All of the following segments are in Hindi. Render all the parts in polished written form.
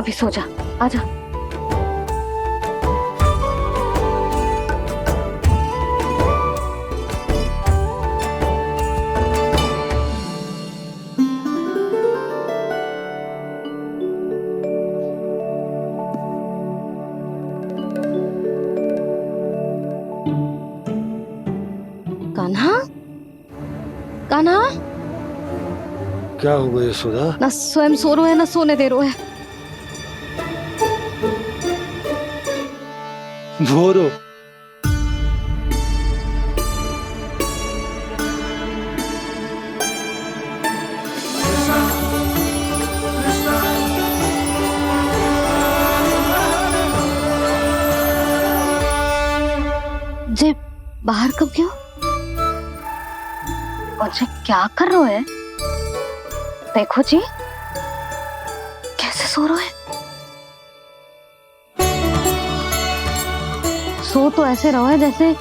अभी सो जा, आजा। कान्हा, कान्हा, क्या हो गया यशोदा? ना स्वयं सो रहे है ना सोने दे रहे है। भोरो जे बाहर कब क्यों? और जे क्या कर रहे है? देखो जी, कैसे सो रहे हैं। सो तो ऐसे रहो है जैसे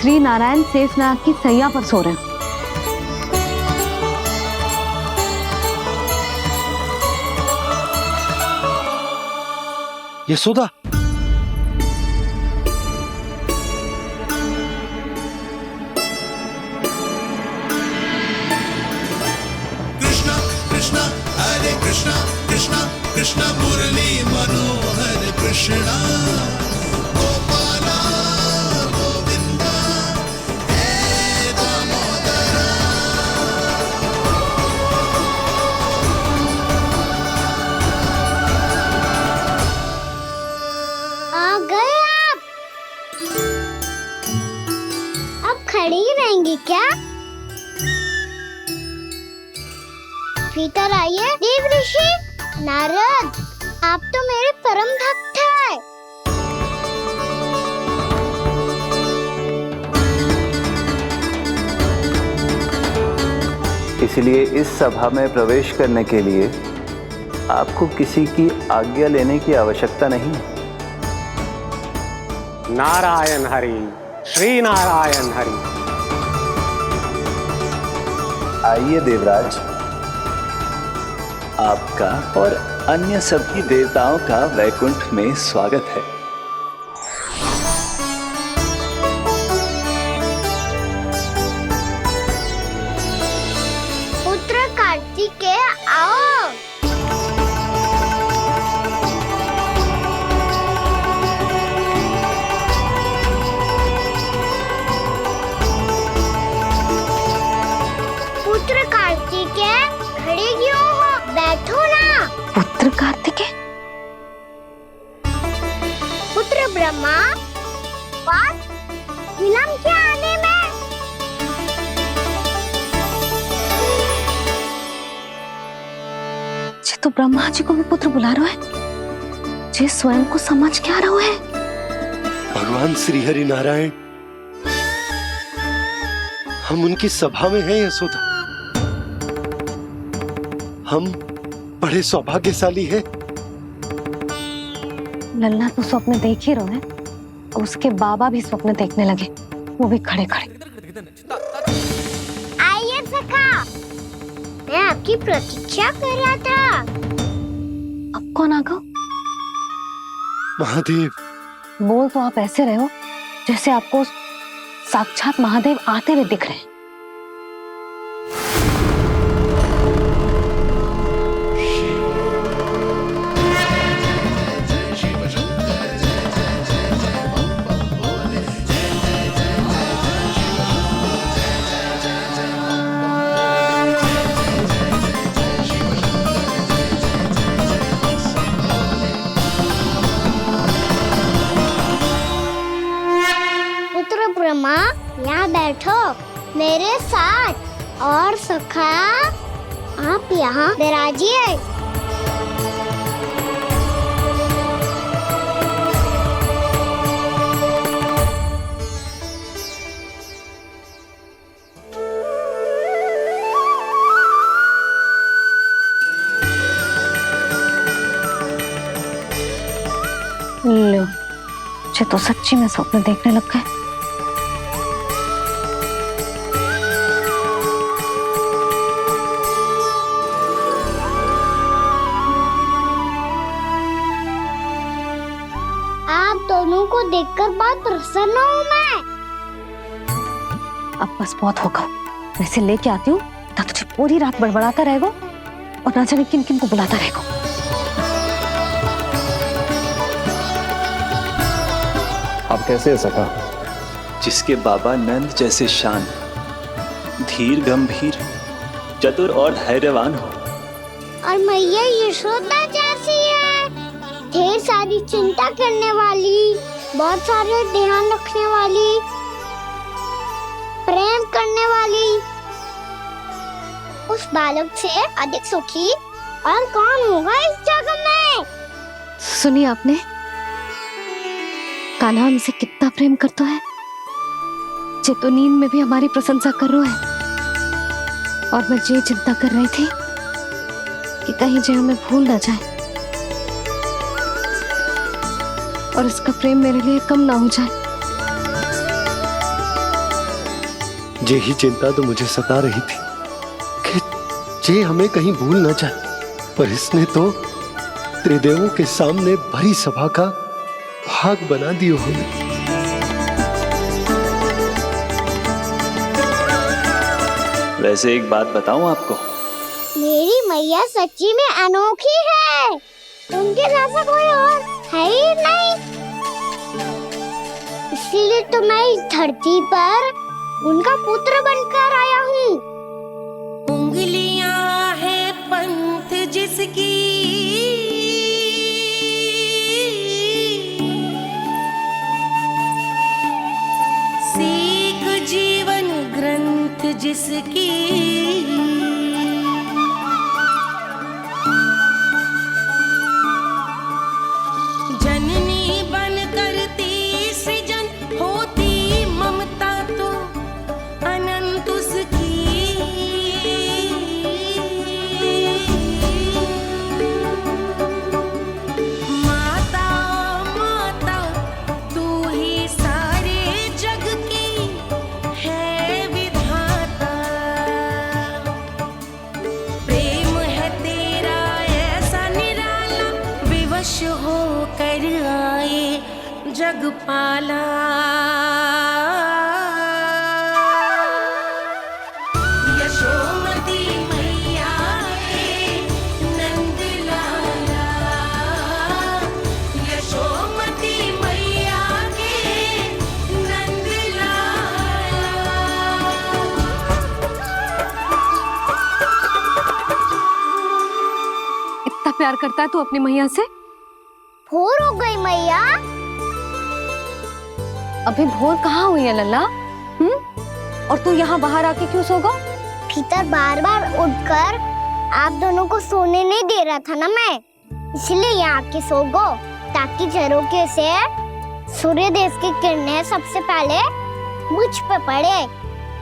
श्री नारायण शेषनाग की सैया पर सो रहे हैं। यशोदा, कृष्णा कृष्णा हरे कृष्णा कृष्णा कृष्णा मुरली मनोहर कृष्णा गोपाला गोविंदा हे दामोदरा। आ गए आप। अब खड़ी ही रहेंगी क्या? भीतर आइए। देव ऋषि नारद, आप तो मेरे परम भक्त हैं। इसलिए इस सभा में प्रवेश करने के लिए आपको किसी की आज्ञा लेने की आवश्यकता नहीं है। नारायण हरि, श्री नारायण हरि। आइए देवराज, आपका और अन्य सभी देवताओं का वैकुंठ में स्वागत है। पुत्र कार्तिकेय आओ। पुत्र कार्तिकेय खड़े क्यों हो? बैठो ना। पुत्र कार्तिकेय, पुत्र ब्रह्मा, बात विलंब क्या आने में? जे तो ब्रह्मा जी को भी पुत्र बुला रहे है, जे स्वयं को समझ क्या रहे है। भगवान श्री हरि नारायण, हम उनकी सभा में हैं यशोदा। हम बड़े सौभाग्यशाली हैं। लल्ला तो स्वप्न देख ही रहे हैं, उसके बाबा भी स्वप्न देखने लगे, वो भी खड़े खड़े। आइए सखा, मैं आपकी प्रतीक्षा कर रहा था। अब कौन आ गया? महादेव, बोल तो आप ऐसे रहे हो जैसे आपको साक्षात महादेव आते हुए दिख रहे हैं। पुत्र ब्रह्मा, यहाँ बैठो मेरे साथ। और सखा, आप यहाँ विराजिए। लो, मुझे तो सच्ची में स्वप्न देखने लग गए। आप दोनों को देखकर बहुत प्रसन्न हूँ मैं। अब बस बहुत होगा, वैसे लेके आती हूँ ना, तुझे पूरी रात बड़बड़ाता रहेगा और ना जाने किन किन को बुलाता रहेगा। आप कैसे है सखा? जिसके बाबा नंद जैसे शान, धीर गंभीर, चतुर और धैर्यवान हो। और मैया यशोदा जैसी है, ढेर सारी चिंता करने वाली, बहुत सारे ध्यान रखने वाली, प्रेम करने वाली। उस बालक से अधिक सुखी और कौन होगा इस जगत में? सुनिए आपने, कान्हा हमसे कितना प्रेम करता है, जे तो नींद में भी हमारी प्रशंसा कर रहा है। और मैं ये चिंता कर रही थी कि कहीं जे हमें भूल ना जाए और इसका प्रेम मेरे लिए कम ना हो जाए। यही चिंता तो मुझे सता रही थी कि जे हमें कहीं भूल ना जाए, पर इसने तो त्रिदेवों के सामने भरी सभा का भाग बना दियो हमें। वैसे एक बात बताऊं आपको, मेरी मैया सच्ची में अनोखी है, उनके जैसा कोई और है ही नहीं। इसलिए तो मैं इस धरती पर उनका पुत्र बनकर आया हूँ। उंगलियां है पंथ जिसकी, सीख जीवन ग्रंथ जिसकी, जननी बन करती सृजन होती ममता तो अनंत उसकी। माता माता तू ही सारे जग की है विधाता, प्रेम है तेरा ऐसा निराला, विवश हो कर आए जग पाला। यशोमती मैया के नंद लाला, यशोमती मैया के नंद लाला। इतना प्यार करता है तू अपनी मैया से? भोर हो गई मैया। अभी भोर कहाँ हुई है लल्ला? और तू यहाँ बाहर आके क्यों सो गया? भीतर बार बार उठकर आप दोनों को सोने नहीं दे रहा था ना मैं, इसलिए यहाँ आके सो गो, ताकि झरोखे से सूर्य देव की किरणें सबसे पहले मुझ पे पड़े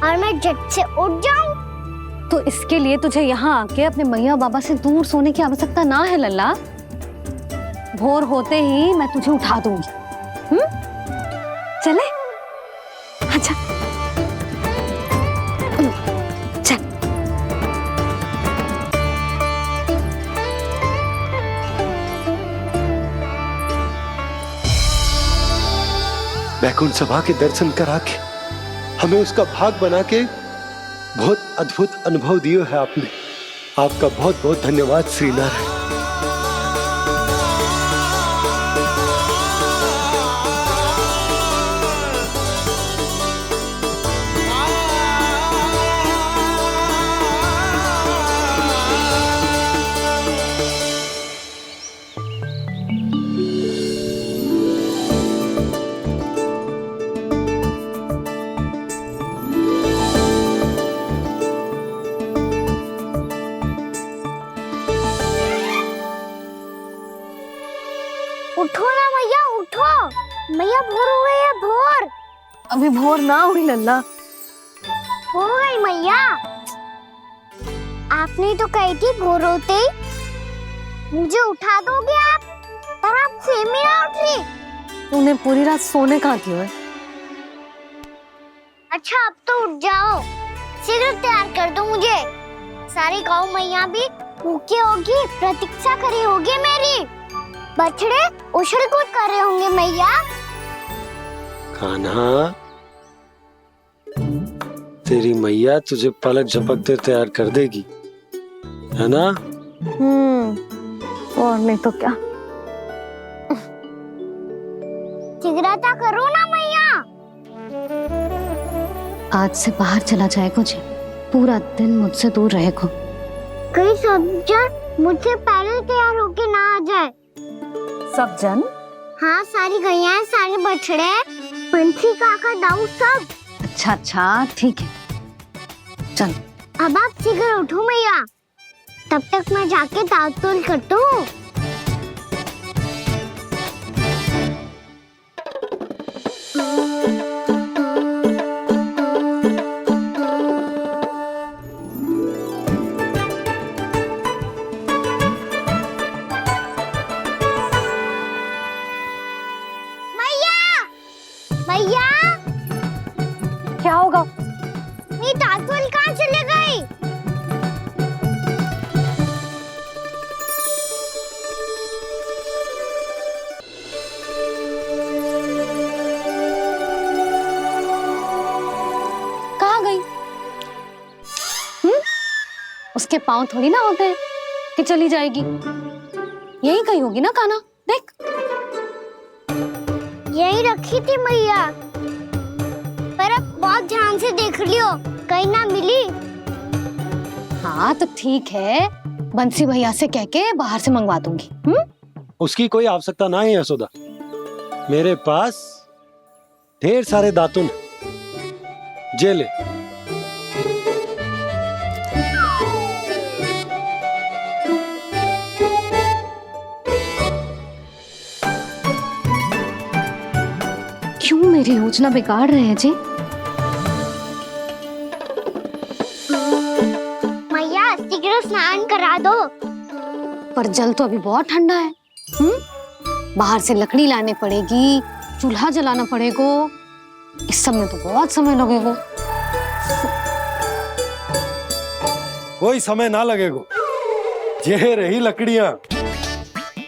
और मैं झट से उठ जाऊं। तो इसके लिए तुझे यहाँ आके अपने मैया बाबा से दूर सोने की आवश्यकता ना है लल्ला। भोर होते ही मैं तुझे उठा दूंगी। चले? अच्छा चल। बैकुंठ सभा के दर्शन करा के हमें उसका भाग बना के बहुत अद्भुत अनुभव दिया है आपने। आपका बहुत बहुत धन्यवाद श्री नारायण। उठो ना मैया, उठो। मैया भोर हो गई है, भोर। अभी भोर ना हुई लल्ला। हो गई मैया। आपने तो कही थी भोर होते ही मुझे उठा दोगे आप, पर आप फिर भी ना उठी। तूने पूरी रात सोने कहाँ की है? अच्छा अब तो उठ जाओ, शीघ्र तैयार कर दो मुझे। सारी गाँव मैया भी भूखी होगी, प्रतीक्षा करी होगी मेरी। बछड़े उछल कूद कर रहे होंगे मैया। कान्हा, तेरी मैया तुझे पलक झपकते तैयार कर देगी, है ना? और नहीं तो क्या। जिगराता करो ना मैया। आज से बाहर चला जाएगा जी, पूरा दिन मुझसे दूर रहेगा। कहीं सब्जन मुझसे पहले तैयार होके ना आ जाए। सब जन? हाँ, सारी गैया, सारे बछड़े, पंछी, काका, दाऊ सब। अच्छा ठीक है, चल। अब आप शीघ्र उठो मैया, तब तक मैं जाके ताल-तोल करता हूँ। मैया, मैया, क्या होगा? मेरी ताल-तोल कहाँ चले गई? कहाँ गई? उसके पाँव थोड़ी ना होते हैं कि चली जाएगी। यही कहीं होगी ना कान्हा, देख। यही रखी थी मैया, पर अब बहुत ध्यान से देख लियो, कहीं ना मिली। हाँ तो ठीक है, बंसी भैया से कह के बाहर से मंगवा दूंगी। उसकी कोई आवश्यकता ना है यशोदा, मेरे पास ढेर सारे दातुन, जे ले। क्यों मेरी योजना बिगाड़ रहे हैं जी? मैया शीघ्र स्नान करा दो। पर जल तो अभी बहुत ठंडा है। बाहर से लकड़ी लानी पड़ेगी, चूल्हा जलाना पड़ेगा, इस सब में तो बहुत समय लगेगा। कोई समय ना लगेगा, ये रही लकड़ियां।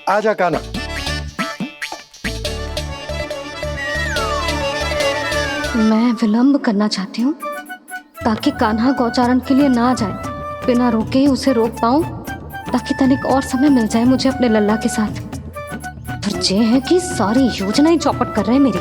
आजा कान्हा। मैं विलंब करना चाहती हूँ ताकि कान्हा गौचारण के लिए ना जाए, बिना रोके ही उसे रोक पाऊं, ताकि तनिक और समय मिल जाए मुझे अपने लल्ला के साथ। पर ये है कि सारी योजना ही चौपट कर रहे हैं मेरी।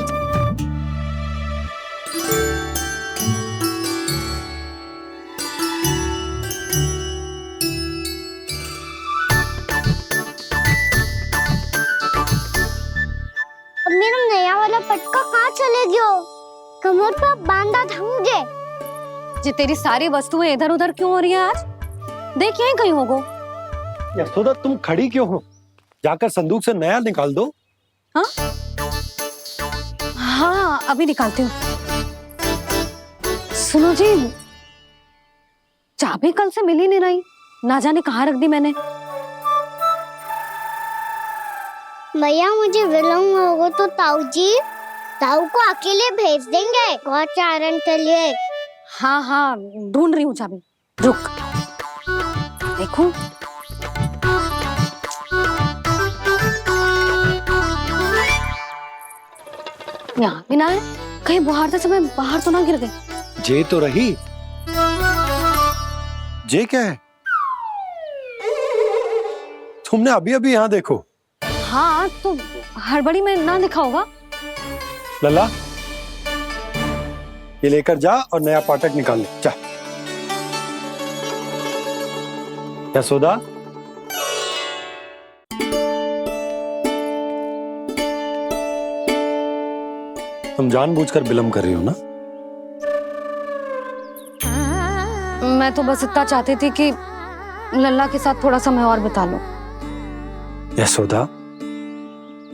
अब मेरा नया वाला पटका कहाँ चले गयो? कमर पर बांधा था मुझे। ये तेरी सारी वस्तुएं इधर उधर क्यों हो रही हैं आज? देख यहीं कहीं होगो। यशोदा, तुम खड़ी क्यों हो? जाकर संदूक से नया निकाल दो। हाँ हाँ, अभी निकालती हूँ। सुनो जी, चाबी कल से मिल ही नहीं रही, ना जाने कहाँ रख दी मैंने। मैया मुझे विलम्ब होगा तो ताऊ को अकेले भेज देंगे गौचारण के लिए। हाँ हाँ, ढूंढ रही हूँ चाबी, रुक। देखो, यहाँ भी ना है, कहीं बुहारते समय बाहर तो ना गिर गए। जे तो रही। जे क्या है? तुमने अभी अभी यहाँ देखो। हाँ तो हड़बड़ी में ना लिखा होगा। लल्ला, ये लेकर जा और नया पाठक निकाल ले, जा। यशोदा, तुम जानबूझकर विलंब कर रही हो ना? मैं तो बस इतना चाहती थी कि लल्ला के साथ थोड़ा समय और बिता लूं। यशोदा,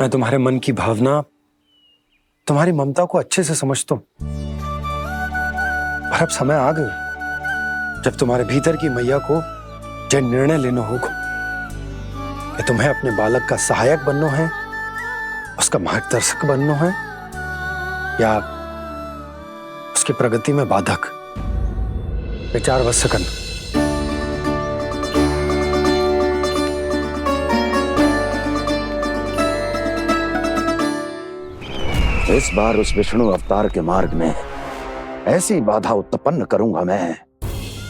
मैं तुम्हारे मन की भावना, तुम्हारी ममता को अच्छे से समझता हूं। पर अब समय आ गया जब तुम्हारे भीतर की मैया को यह निर्णय लेना होगा कि तुम्हें अपने बालक का सहायक बनना है, उसका मार्गदर्शक बनना है, या उसकी प्रगति में बाधक। विचार अवश्य करना। इस बार उस विष्णु अवतार के मार्ग में ऐसी बाधा उत्पन्न करूंगा मैं,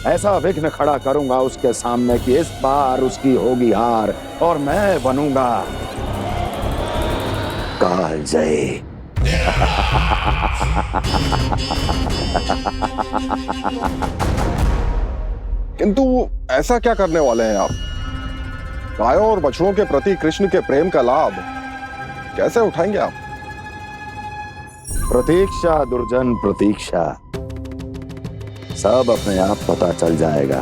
ऐसा विघ्न खड़ा करूंगा उसके सामने कि इस बार उसकी होगी हार और मैं बनूंगा कालजयी। किंतु ऐसा क्या करने वाले हैं आप? गायों और बछड़ों के प्रति कृष्ण के प्रेम का लाभ कैसे उठाएंगे आप? प्रतीक्षा दुर्जन प्रतीक्षा, सब अपने आप पता चल जाएगा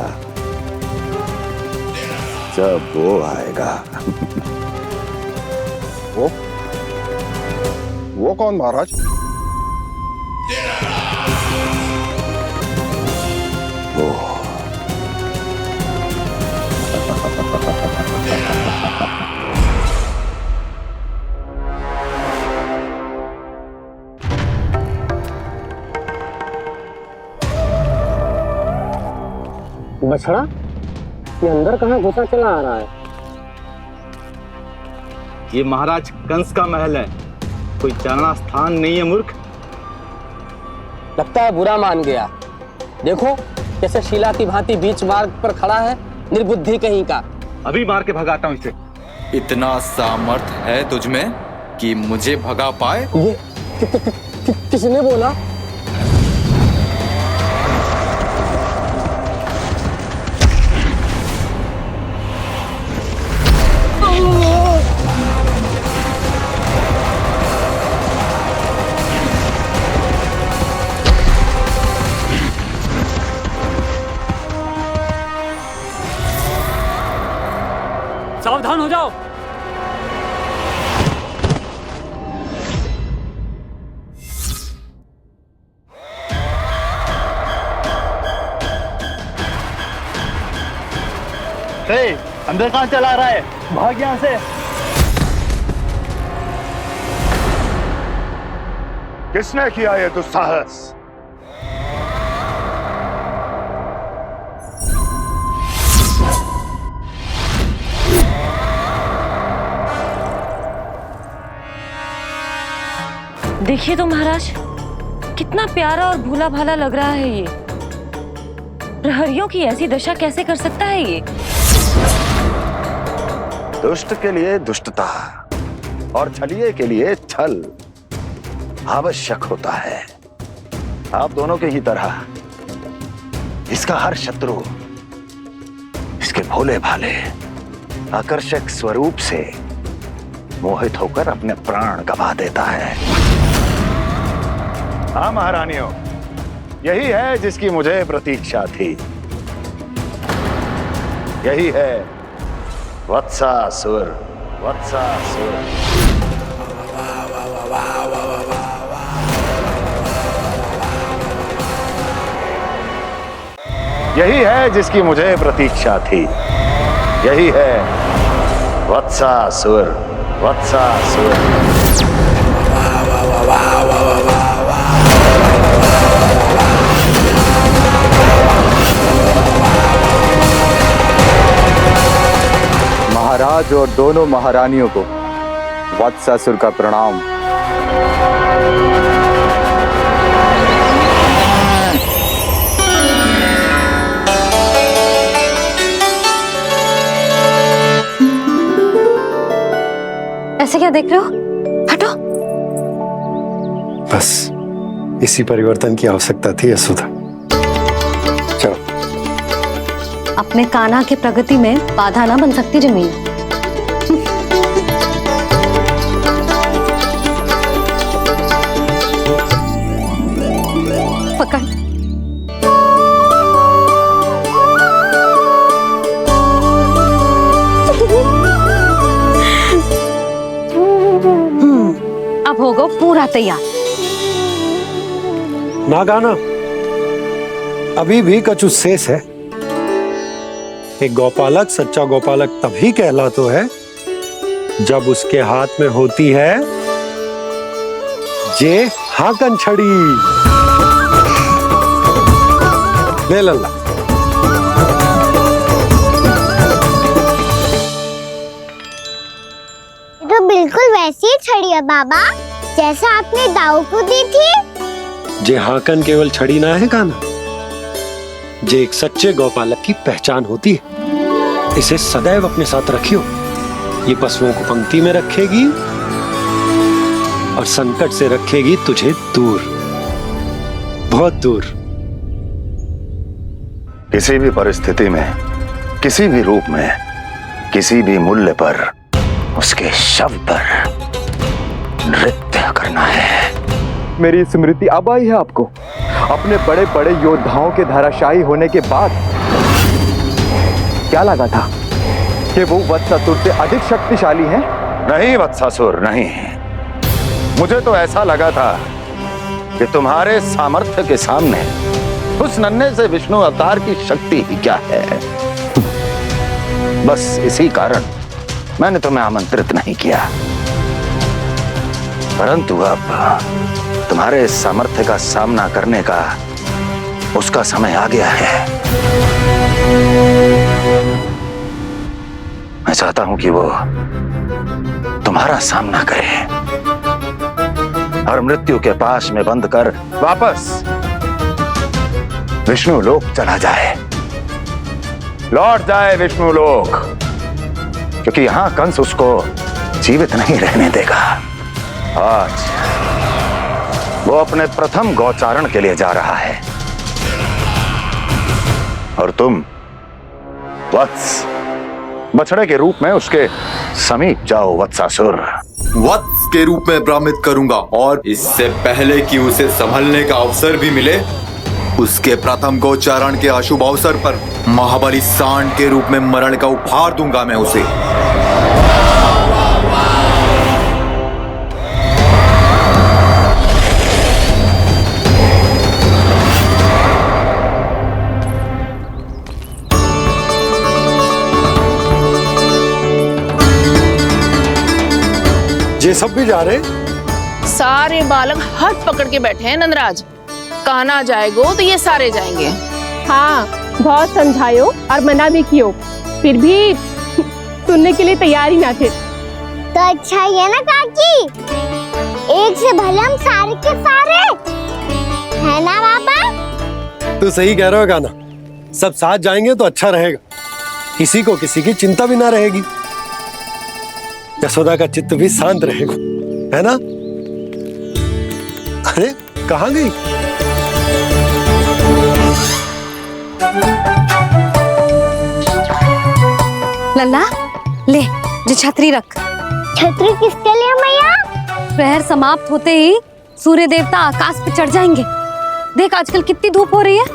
जब वो आएगा। वो कौन महाराज? वो बछड़ा, ये अंदर कहाँ घुसा चला आ रहा है? ये महाराज कंस का महल है, कोई चारणा स्थान नहीं है मूर्ख। लगता है बुरा मान गया। देखो कैसे शीला की भांति बीच मार्ग पर खड़ा है, निर्बुद्धि कहीं का। अभी मार के भगाता हूँ इसे। इतना सामर्थ है तुझमें कि मुझे भगा पाए? ये किसने बोला? सावधान हो जाओ। अंदर कहाँ चला रहा है? भाग यहाँ से। किसने किया ये दुस्साहस? देखिए तो महाराज, कितना प्यारा और भोला भाला लग रहा है ये। प्रहरियों की ऐसी दशा कैसे कर सकता है ये? दुष्ट के लिए दुष्टता और छलिए के लिए छल आवश्यक होता है। आप दोनों के ही तरह इसका हर शत्रु इसके भोले भाले आकर्षक स्वरूप से मोहित होकर अपने प्राण गंवा देता है। हाँ महारानियों, यही है जिसकी मुझे प्रतीक्षा थी। यही है वत्सासुर। वत्सासुर यही है जिसकी मुझे प्रतीक्षा थी। यही है वत्सासुर। वत्सासुर महाराज और दोनों महारानियों को वत्सासुर का प्रणाम। ऐसे क्या देख रहे हो? हटो। बस इसी परिवर्तन की आवश्यकता थी यशोदा। चलो। अपने कान्हा की प्रगति में बाधा ना बन सकती जमीन। पकड़। अब होगा पूरा तैयार। ना गाना, अभी भी कछु शेष है। एक गौपालक सच्चा गौपालक तभी कहलाता है जब उसके हाथ में होती है जे हाकन छड़ी। ले लल्ला। तो बिल्कुल वैसी ही छड़ी है बाबा। जैसा आपने दाऊ को दी थी। जे हाकन केवल छड़ी ना है काना, जे एक सच्चे गौपालक की पहचान होती है। इसे सदैव अपने साथ रखियो। ये पशुओं को पंक्ति में रखेगी और संकट से रखेगी तुझे दूर, बहुत दूर। किसी भी परिस्थिति में, किसी भी रूप में, किसी भी मूल्य पर उसके शव पर नृत्य करना है। मेरी स्मृति अब आई है आपको? अपने बड़े बड़े योद्धाओं के धराशायी होने के बाद क्या लगा था कि वो वत्सासुर से अधिक शक्तिशाली हैं? नहीं वत्सासुर, नहीं। मुझे तो ऐसा लगा था कि तुम्हारे सामर्थ्य के सामने उस नन्हे से विष्णु अवतार की शक्ति ही क्या है। बस इसी कारण मैंने तुम्हें आमंत्रित नहीं किया। परंतु अब तुम्हारे सामर्थ्य का सामना करने का उसका समय आ गया है। मैं चाहता हूं कि वो तुम्हारा सामना करे और मृत्यु के पास में बंद कर वापस विष्णु लोक चला जाए, लौट जाए विष्णु लोक, क्योंकि यहां कंस उसको जीवित नहीं रहने देगा। आज वो अपने प्रथम गौचारण के लिए जा रहा है और तुम वत्स, बछड़े के रूप में उसके समीप जाओ वत्सासुर। वत्स के रूप में भ्रमित करूंगा और इससे पहले कि उसे संभलने का अवसर भी मिले, उसके प्रथम गोचारण के अशुभ अवसर पर महाबली सांड के रूप में मरण का उपहार दूंगा मैं उसे। ये सब भी जा रहे? सारे बालक हाथ पकड़ के बैठे हैं नंदराज। कान्हा जाएगो तो ये सारे जाएंगे। हाँ, बहुत समझायो और मना भी कियो, फिर भी सुनने के लिए तैयार ही ना थे। तो अच्छा ही है ना काकी, एक से भले हम सारे के सारे, है ना बाबा? तू सही कह रहा हो गाना, सब साथ जाएंगे तो अच्छा रहेगा, किसी को किसी की चिंता भी ना रहेगी, यशोदा का चित्त भी शांत रहेगा, है ना? अरे कहाँ गई? लल्ला ले, जो छतरी रख। छतरी किसके लिए मैया? प्रहर समाप्त होते ही सूर्य देवता आकाश पे चढ़ जाएंगे। देख आजकल कितनी धूप हो रही है,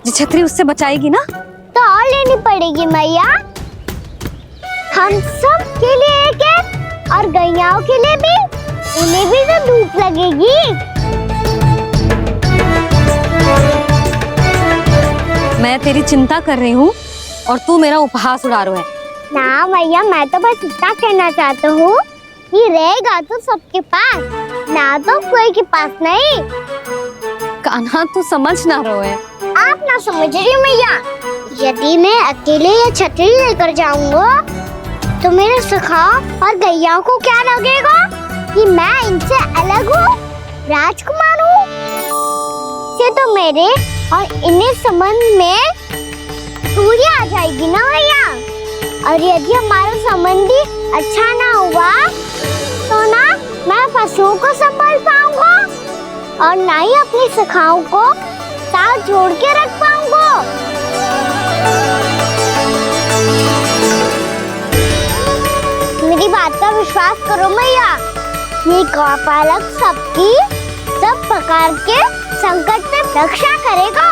जो छतरी उससे बचाएगी ना। तो और लेनी पड़ेगी मैया, हम सब के लिए एक एक और गैयाओं के लिए भी, उन्हें भी तो धूप लगेगी। मैं तेरी चिंता कर रही हूँ और तू मेरा उपहास उड़ा रहा है। ना भैया, मैं तो बस इतना कहना चाहता हूँ कि रहेगा तो सबके पास, ना तो कोई के पास नहीं। कान्हा तू समझ ना रहो है। आप ना समझ रही मैया, यदि मैं अकेले ये छतरी लेकर जाऊंगा तो मेरे सखा और गैयाओं को क्या लगेगा कि मैं इनसे अलग हूँ, राजकुमार हूँ। से तो मेरे और इन्हें संबंध में दूरी आ जाएगी ना भैया। और यदि हमारा संबंधी अच्छा ना हुआ तो ना मैं पशुओं को संभाल पाऊंगा और ना ही अपनी सखाओं को साथ जोड़ के रख पाऊंगा। मेरी बात का विश्वास करो मैया, ये गौपालक सबकी सब प्रकार के संकट से रक्षा करेगा।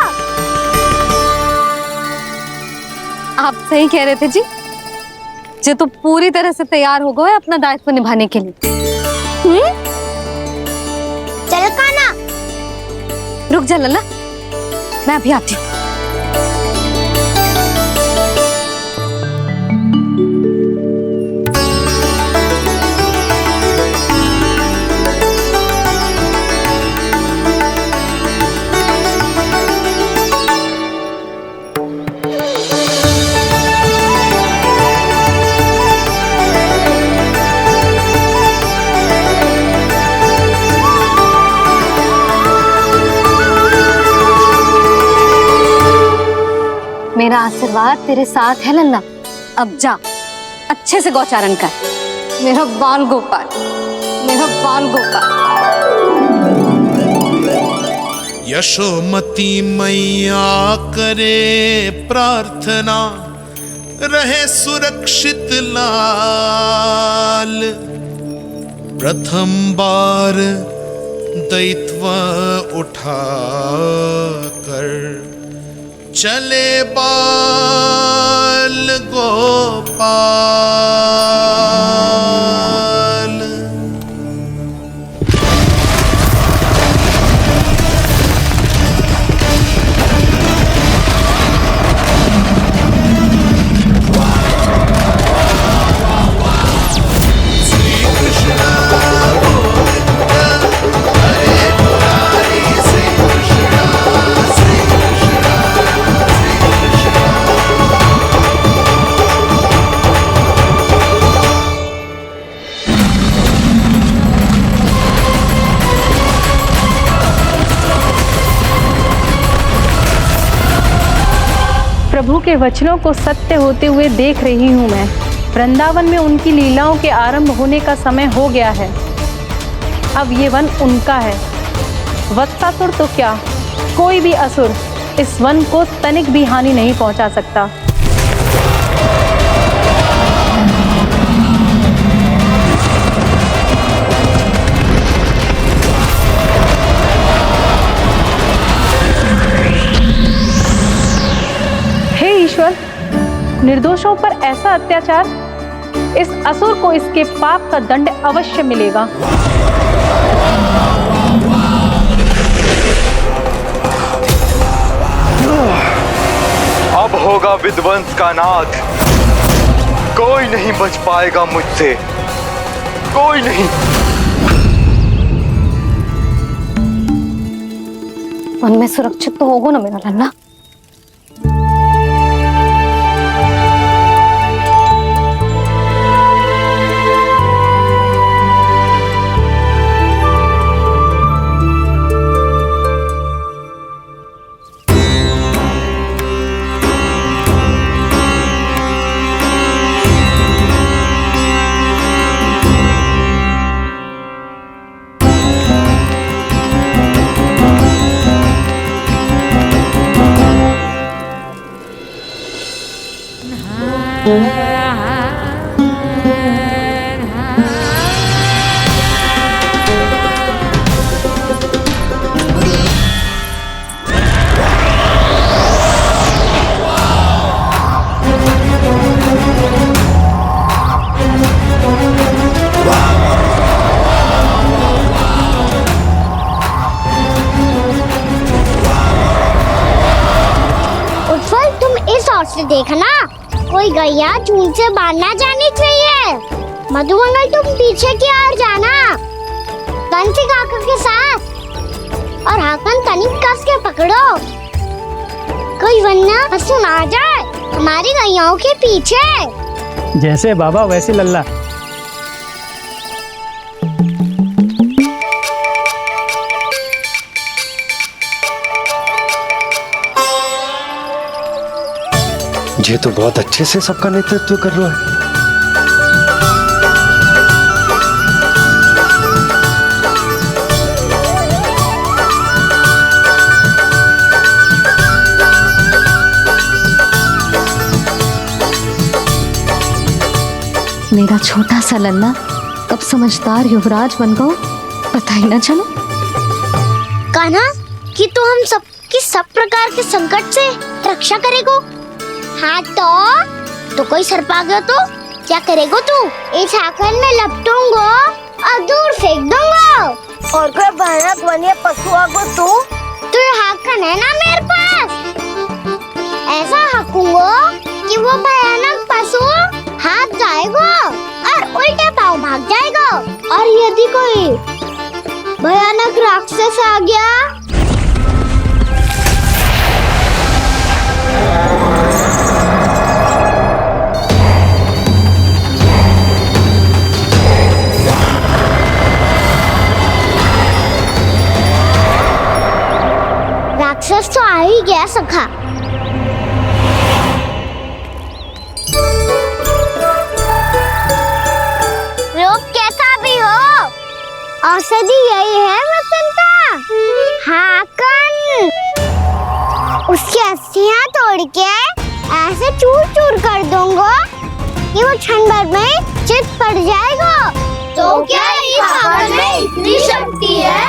आप सही कह रहे थे जी, जो तो पूरी तरह से तैयार हो गए अपना दायित्व निभाने के लिए। चल कान्हा, रुक जा लल्ला, मैं अभी आती हूँ। आशीर्वाद तेरे साथ है लल्ला। अब जा, अच्छे से गौचारण कर। मेरा बाल गोपाल, मेरा बाल गोपाल। यशोमती मैया करे प्रार्थना, रहे सुरक्षित लाल। प्रथम बार दैत्व उठा कर चले बाल गोपाल। प्रभु के वचनों को सत्य होते हुए देख रही हूँ मैं। वृंदावन में उनकी लीलाओं के आरंभ होने का समय हो गया है। अब ये वन उनका है। वत्सासुर तो क्या, कोई भी असुर इस वन को तनिक भी हानि नहीं पहुंचा सकता। ईश्वर, निर्दोषों पर ऐसा अत्याचार, इस असुर को इसके पाप का दंड अवश्य मिलेगा। अब होगा विध्वंस का नाद। कोई नहीं बच पाएगा मुझसे, कोई नहीं। वन में सुरक्षित तो होगा ना मेरा लल्ला? से देखना, कोई गैया चून से बाहर ना जानी चाहिए। मधुमंगल तुम पीछे की ओर जाना, कंसी काका के साथ, और हाकन तनिक कस के पकड़ो, कोई वरना असुर आ जाए हमारी गैयाओं के पीछे। जैसे बाबा वैसे लल्ला। ये तो बहुत अच्छे से सबका नेतृत्व कर रहा है। मेरा छोटा सा लल्ला कब समझदार युवराज बन गो पता ही ना चलो। कान्हा, कि तू हम सबकी सब प्रकार के संकट से रक्षा करेगो। हाँ तो कोई सर्प आ गया तो क्या करेगो तू? इस हाकन में लपटूंगा और दूर फेंक दूंगा। और कोई भयानक वन्य पशु आगो तो ये हाकन है ना मेरे पास, ऐसा हाकूंगा कि वो भयानक पशु हाथ जाएगा और उल्टे पांव भाग जाएगा। और यदि कोई भयानक राक्षस आ गया राक्षस तो आ ही गया सखा। औषधि यही है वसंता, हाकन। उसकी अस्थियां तोड़ के ऐसे चूर चूर कर दूंगा कि वो क्षण भर में चित पड़ जाएगा। तो क्या इस हाकन में इतनी शक्ति है?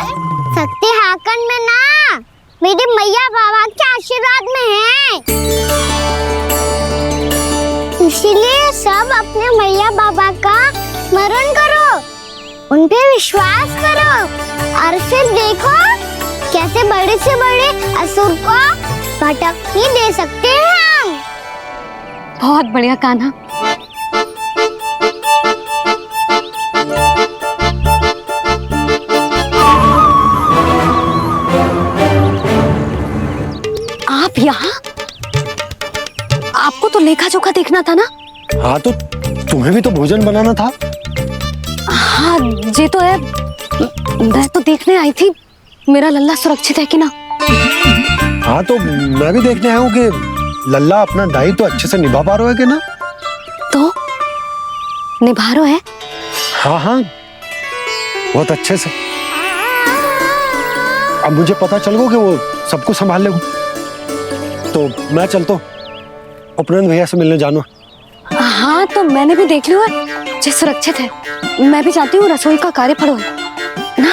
शक्ति हाकन में ना, मेरे मैया बाबा के आशीर्वाद में है। इसीलिए सब अपने मैया बाबा का स्मरण करो, उन पे विश्वास करो और फिर देखो कैसे बड़े से बड़े असुर को भटक ही दे सकते हैं हम। बहुत बढ़िया कान्हा। आप यहाँ? आपको तो लेखा जोखा देखना था ना? हाँ, तो तुम्हें भी तो भोजन बनाना था। हाँ जी तो है, मैं तो देखने आई थी मेरा लल्ला सुरक्षित है कि ना। हाँ, तो मैं भी देखने आया हूँ कि लल्ला अपना दायित्व तो अच्छे से निभा पा रहा है कि ना। तो निभा रहा है? हाँ हाँ, बहुत अच्छे से। अब मुझे पता चल गया कि वो सबको संभाल लेगा, तो मैं चलता हूँ, उपनंद भैया से मिलने जाना। हाँ, तो मैंने भी देख लिया है, जो सुरक्षित है। मैं भी चाहती हूँ रसोई का कार्य पड़ो ना।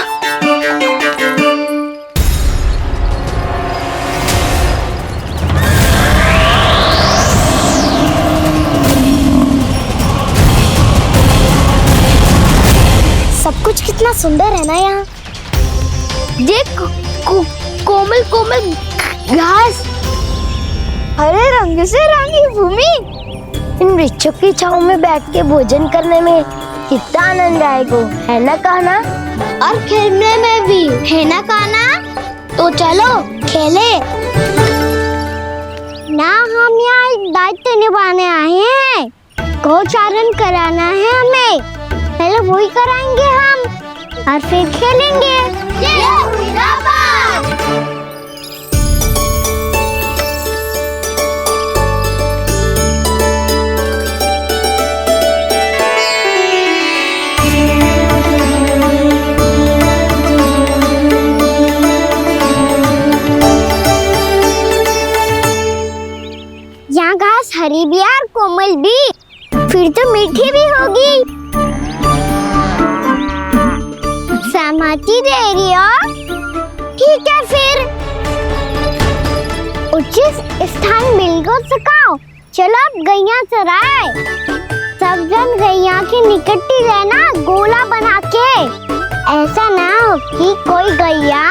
सब कुछ कितना सुंदर है ना यहाँ। देख कोमल कोमल घास, हरे रंग से रंगी भूमि। इन वृक्षों की छांव में बैठ के भोजन करने में कितना आनंद आएगा, है ना कान्हा? और खेलने में भी, है ना कान्हा? तो चलो खेले ना। हम यहाँ एक दायित्व निभाने आए हैं, गोचारण कराना है हमें। पहले वही कराएंगे हम और फिर खेलेंगे। ये हुई ना बात। यहाँ घास हरी भी और कोमल भी, फिर तो मीठी भी होगी। सहमति दे रही हो? ठीक है फिर, उचित स्थान बिल्कुल सुखाओ। चलो अब गैया चराए। सब जन गैया के निकट ही रहना, गोला बना के। ऐसा ना हो कि कोई गैया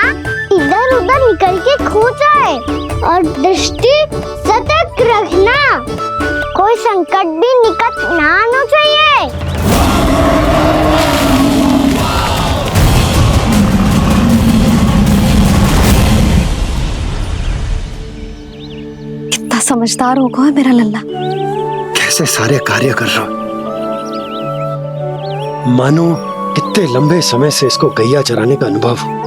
इधर उधर निकल के खो जाए। और दृष्टि सतर्क रखना, कोई संकट भी निकट ना आना चाहिए। कितना समझदार होगा मेरा लल्ला। कैसे सारे कार्य कर रहा, मानो कितने लंबे समय से इसको गैया चराने का अनुभव हो।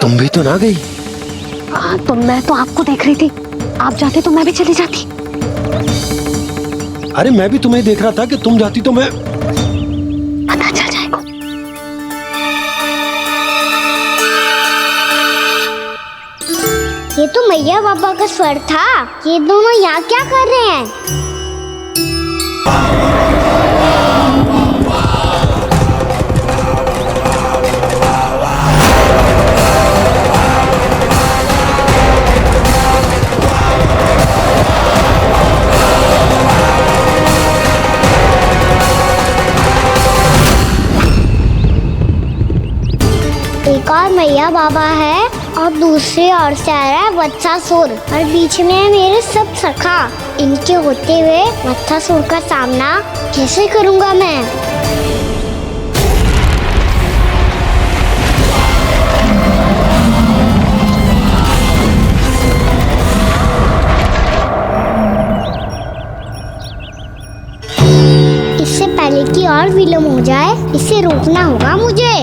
तुम भी तो ना गई। तो मैं तो आपको देख रही थी, आप जाते तो मैं भी चली जाती। अरे मैं भी तुम्हें देख रहा था कि तुम जाती तो मैं। पता चल जाएगा। ये तो मैया बाबा का स्वर था। ये दोनों यहाँ क्या कर रहे हैं? एक और मैया बाबा है और दूसरी ओर से आ रहा है वत्सासुर और बीच में है मेरे सब सखा। इनके होते हुए वत्सासुर का सामना कैसे करूंगा मैं? इससे पहले कि और विलम्ब हो जाए, इसे रोकना होगा मुझे।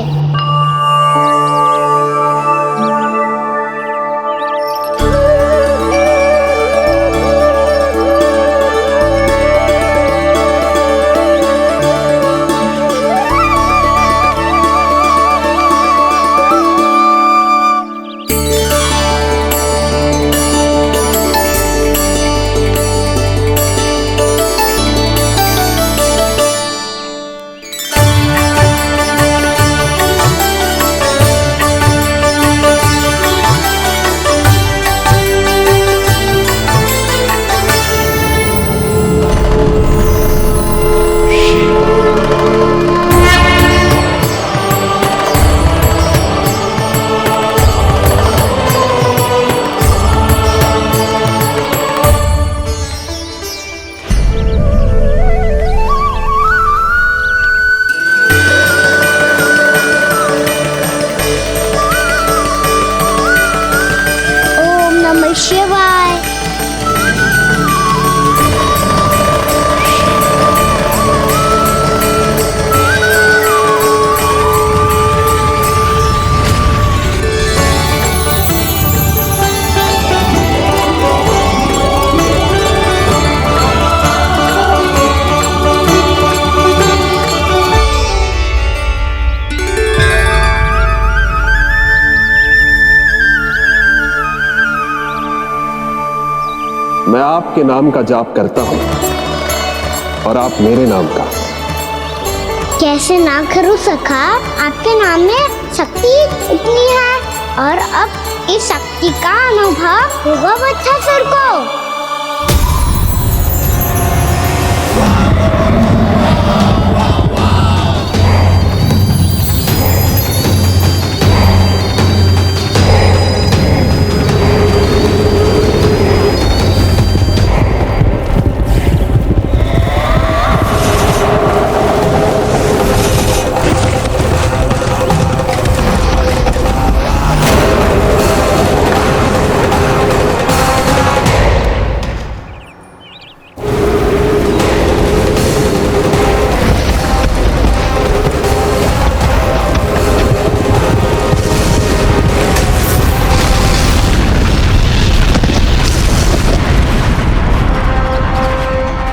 शिवाय। मैं आपके नाम का जाप करता हूं और आप मेरे नाम का। कैसे ना करूं सखा, आपके नाम में शक्ति इतनी है और अब इस शक्ति का अनुभव होगा बच्चासुर को।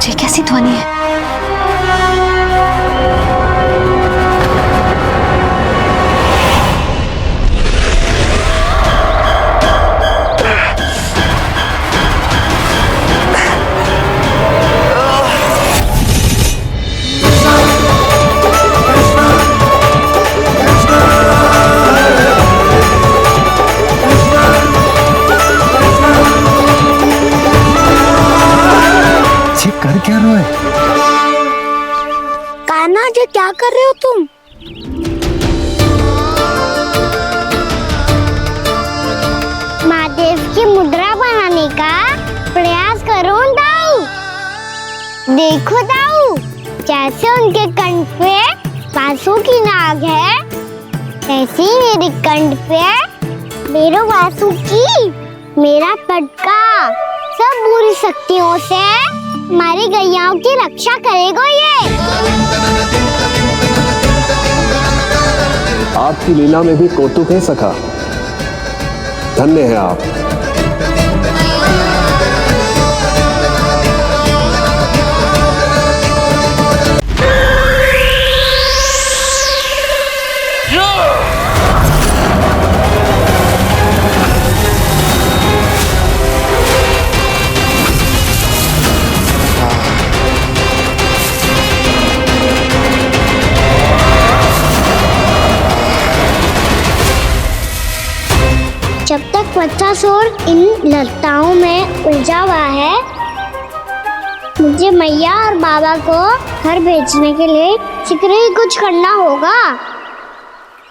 ये कैसी ध्वनि है? कर क्या रहे हो? कान्हा जी क्या कर रहे हो तुम? महादेव की मुद्रा बनाने का प्रयास करो दाऊ। देखो दाऊ, जैसे उनके कंठ पे बांसुरी की नाग है, ऐसे ही मेरे कंठ पे मेरो बांसुरी, मेरा पटका सब बुरी शक्तियों से हमारी गैयाओं की रक्षा करेगा ये। आपकी लीला में भी कौतुक है सखा, धन्य है आप। जब तक बच्चासुर इन लताओं में उलझा हुआ है, मुझे मैया और बाबा को घर भेजने के लिए शीघ्र ही कुछ करना होगा।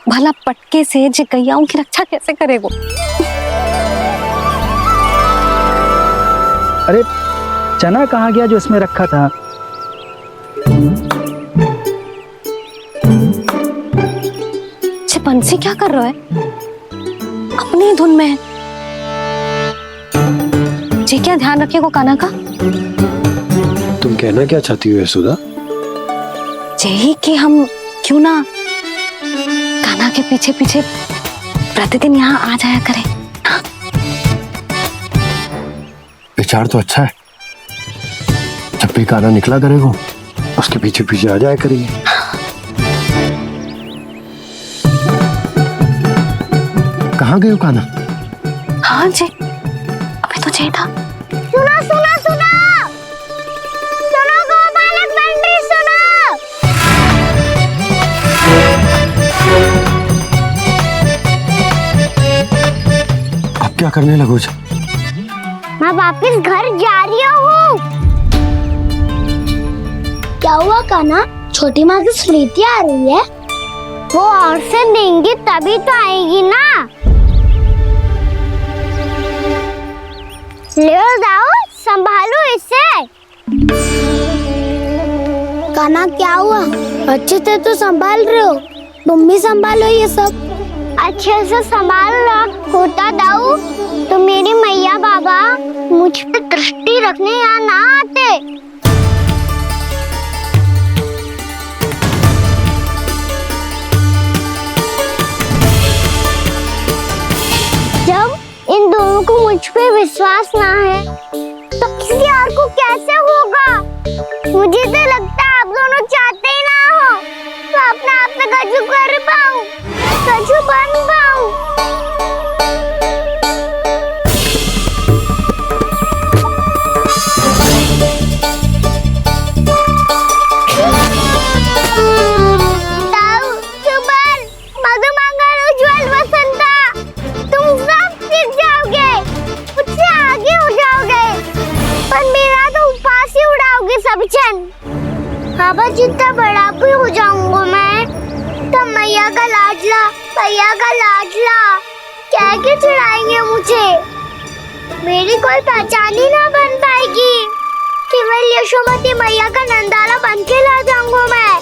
भला पटके से जे गैयाओं की रक्षा कैसे करेगो? अरे चना कहाँ गया जो इसमें रखा था? बंसी क्या कर रहा है? अपनी धुन में है। जी क्या ध्यान रखेगो कान्हा का? तुम कहना क्या चाहती हो यशोदा? यही कि हम क्यों ना कान्हा के पीछे पीछे प्रतिदिन यहाँ आ जाया करें। विचार तो अच्छा है। जब भी कान्हा निकला करेगा उसके पीछे पीछे आ जाया करेंगे। कहाँ गए हो कान्हा? हाँ जी, अभी तो चाहिए था। सुनो सुनो सुनो सुनो गोपालक बंटी सुनो। अब क्या करने लगोगे? मैं वापस घर जा रही हूँ। क्या हुआ कान्हा? छोटी माँ की स्मृति आ रही है। वो और से देंगी तभी तो आएगी ना। ले जाओ, संभालो इसे। कान्हा क्या हुआ? अच्छे से तो संभाल रहे हो, मम्मी संभालो ये सब। अच्छे से संभाल रहा होता दाऊ तो मेरी मैया बाबा मुझ पे दृष्टि रखने यहाँ ना आते। जब इन दोनों को मुझ पे विश्वास ना है तो किसी और को कैसे होगा? मुझे तो लगता है आप दोनों चाहते ही ना हो तो अपने आप से कछु कर पाऊं, कछु बन पाऊं। ताऊ, सुबल, मधुमंगल, उज्जवल, वसंता, तुम सब सीख जाओगे, मुझसे आगे हो जाओगे, पर मेरा तो उपवास ही उड़ाओगे सब जन। हाँ बस जितना बड़ा भी हो जाऊंगा मैं तो मैया का लाडला, भैया का लाडला कह के चिढ़ाएंगे मुझे। मेरी कोई पहचान ही ना बन पाएगी। केवल यशोमती मैया का नंदाला बन के ला जाऊंगा मैं।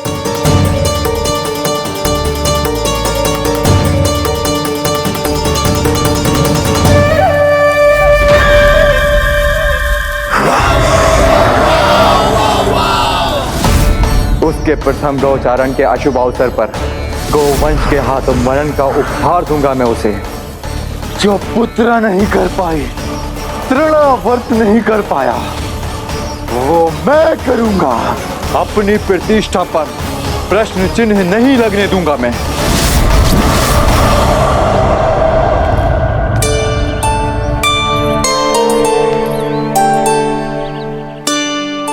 उसके प्रथम गौचारण के अशुभ अवसर पर गोवंश के हाथों मरण का उपहार दूंगा मैं उसे। जो पुत्र नहीं कर पाई, तृणावर्त नहीं कर पाया, वो मैं करूंगा। अपनी प्रतिष्ठा पर प्रश्न चिन्ह नहीं लगने दूंगा मैं।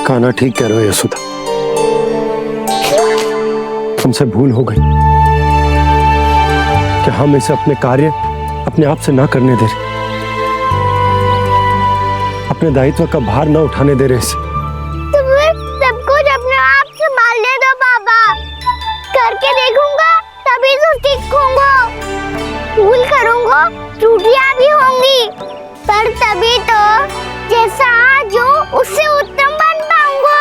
कान्हा ठीक कह रहे हो यशोदा, हमसे भूल हो गई कि हम इसे अपने कार्य अपने आप से ना करने दे रहे, अपने दायित्व का भार ना उठाने दे रहे इसे। सब कुछ अपने आप से संभालने दो बाबा, करके देखूंगा तभी तो सीखूंगा। भूल करूंगा, त्रुटियां भी होंगी, पर तभी तो जैसा आज हूं उससे उत्तम बन पाऊंगा।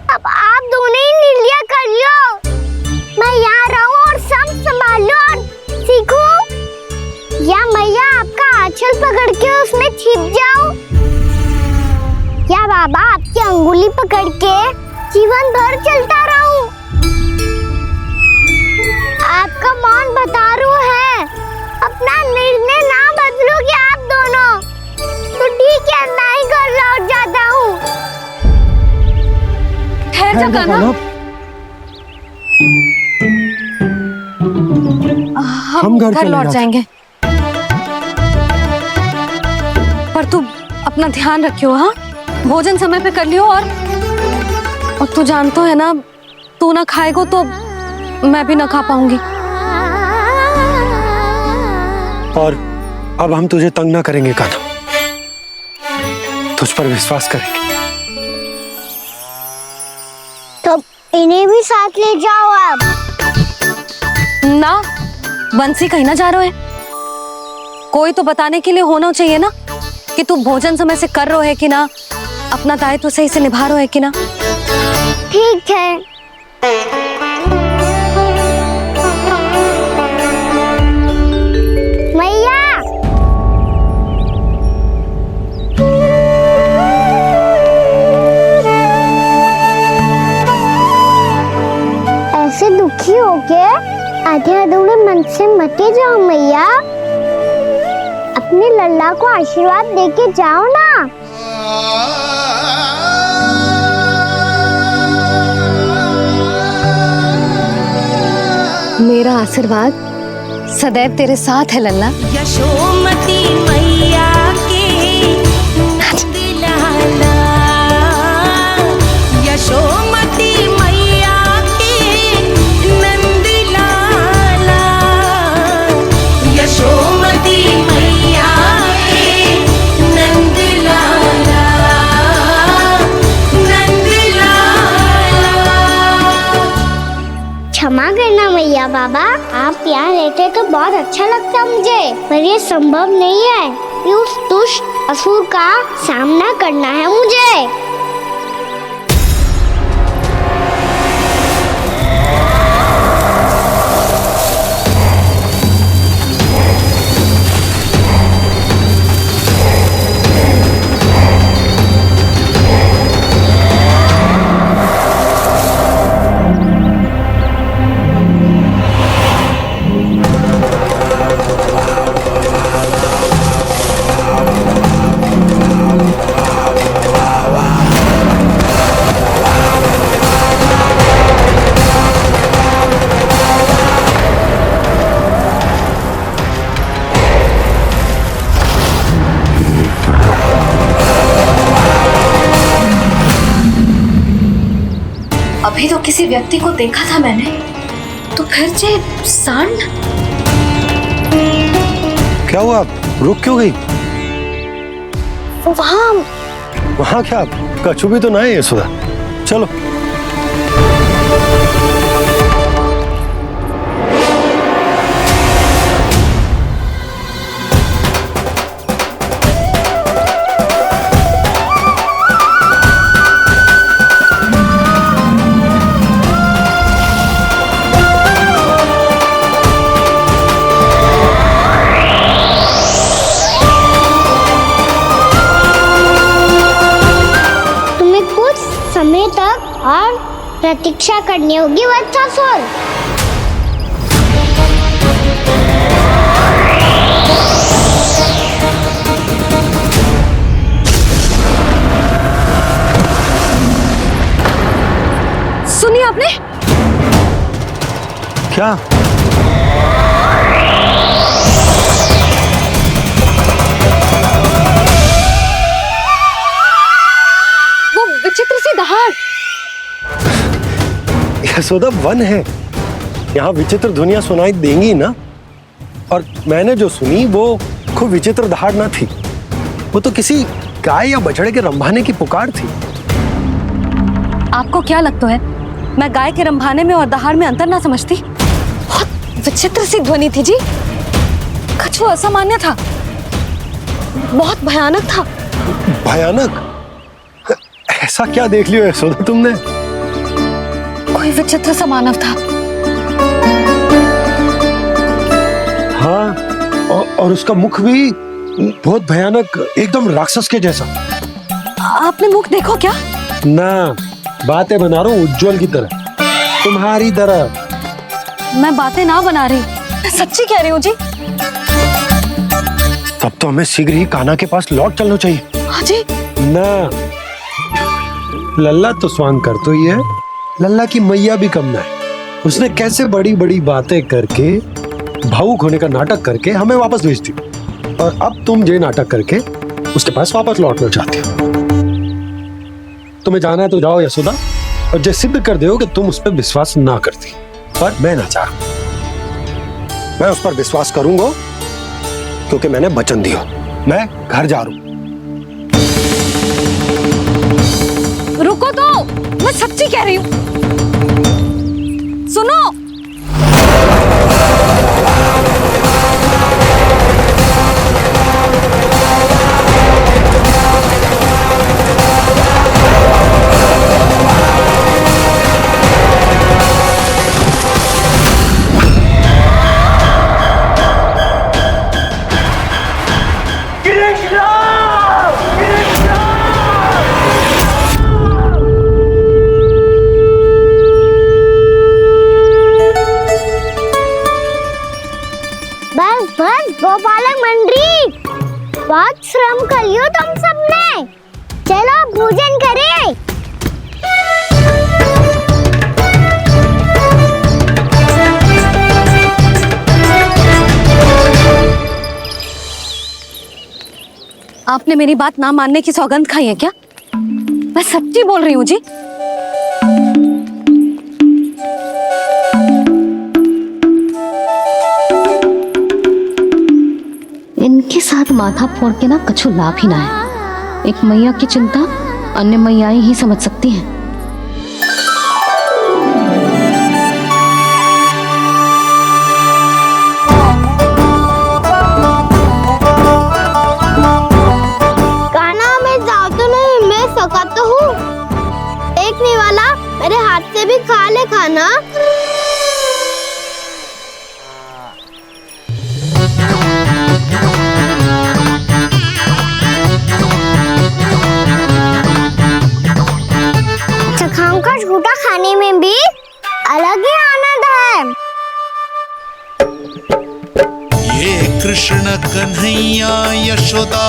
अब आप दोनों ही निर्णय कर लो। मैं यहाँ रहूं और सब संभाल लो और सीखूं, या मैया आपका आंचल पकड़ के उसमें छिप जाऊं, या बाबा आपकी अंगुली पकड़ के जीवन भर चलता रहूं। आपका मौन बता रहा है, अपना निर्णय ना बदलोगे आप दोनों तो ठीक है, मैं ही घर लौट जाता हूँ। ठहर जा कान्हा, हम घर लौट जाएंगे, पर तू अपना ध्यान रखियो। हाँ, भोजन समय पे कर लियो। और तू जानतो है ना, तू ना खाएगो तो मैं भी ना खा पाऊंगी। और अब हम तुझे तंग ना करेंगे कान्हा, तुझ पर विश्वास करेंगे। तो इन्हें भी साथ ले जाओ अब। ना, बंसी कहीं ना जा रहे है, कोई तो बताने के लिए होना चाहिए ना कि तू भोजन समय से कर रहे है कि ना, अपना दायित्व सही से निभा रहे है कि ना। ठीक है, मैया ऐसे दुखी हो के आधे अधूरे मन से मत जाओ मैया, अपने लल्ला को आशीर्वाद देके जाओ ना। मेरा आशीर्वाद सदैव तेरे साथ है लल्ला। यशोमती मैया के नंद लाला, यशोमती मैया के नंद लाला, यशोमती मैया के नंद लाला, नंद लाला। क्षमा करना मैया बाबा, आप यहाँ रहते तो बहुत अच्छा लगता मुझे, पर ये संभव नहीं है कि उस दुष्ट असुर का सामना करना है मुझे। अभी तो किसी व्यक्ति को देखा था मैंने, तो फिर से सांड। क्या हुआ, रुक क्यों गई? वहाँ क्या कछु भी तो नहीं है यशोदा, चलो। समय तक और प्रतीक्षा करनी होगी वत्सासुर। सुनिए आपने क्या? विचित्र सी दहाड़। यशोदा वन है, यहाँ विचित्र ध्वनियां सुनाई देंगी ना। और मैंने जो सुनी वो खूब विचित्र दहाड़ ना थी, वो तो किसी गाय या बछड़े के रंभाने की पुकार थी। आपको क्या लगता है मैं गाय के रंभाने में और दहाड़ में अंतर ना समझती? बहुत विचित्र सी ध्वनि थी जी, कुछ वो असामान्य था, बहुत भयानक था। भयानक? ऐसा क्या देख लियो यशोदा तुमने? कोई विचित्र सा मानव था। हाँ, और उसका मुख भी बहुत भयानक, एकदम राक्षस के जैसा। आपने मुख देखो क्या? ना, बातें बना रहा हूँ उज्जवल की तरह, तुम्हारी तरह। मैं बातें ना बना रही, मैं सच्ची कह रही हूँ जी। तब तो हमें शीघ्र ही कान्हा के पास लौट चलना चाहिए। हाँ जी। ना, लल्ला तो स्वांग कर तो ही है, लल्ला की मैया भी कम ना है। उसने कैसे बड़ी बड़ी बातें करके, भावुक होने का नाटक करके हमें वापस भेज दी, और अब तुम ये नाटक करके उसके पास वापस लौटना चाहती हो। तुम्हें जाना है तो जाओ यशोदा, और ये सिद्ध कर दो कि तुम उस पर विश्वास ना करती। पर मैं ना चाह, मैं उस पर विश्वास करूंगा क्योंकि मैंने वचन दिया। मैं घर जा रहा हूं। रुको तो, मैं सच्ची कह रही हूँ, सुनो। बहुत श्रम कर लियो तुम सबने। चलो भोजन करें। आपने मेरी बात ना मानने की सौगंध खाई है क्या? मैं सच्ची बोल रही हूँ जी। इनके साथ माथा फोड़ के ना कछु लाभ ही ना है। एक मैया की चिंता अन्य मैयाएं ही समझ सकती हैं। कान्हा मैं जाऊँ तो नहीं, मैं सकता हूँ। देखने वाला मेरे हाथ से भी खा ले खाना। चखाओं का झूठा खाने में भी अलग ही आनंद है। ये कृष्ण कन्हैया यशोदा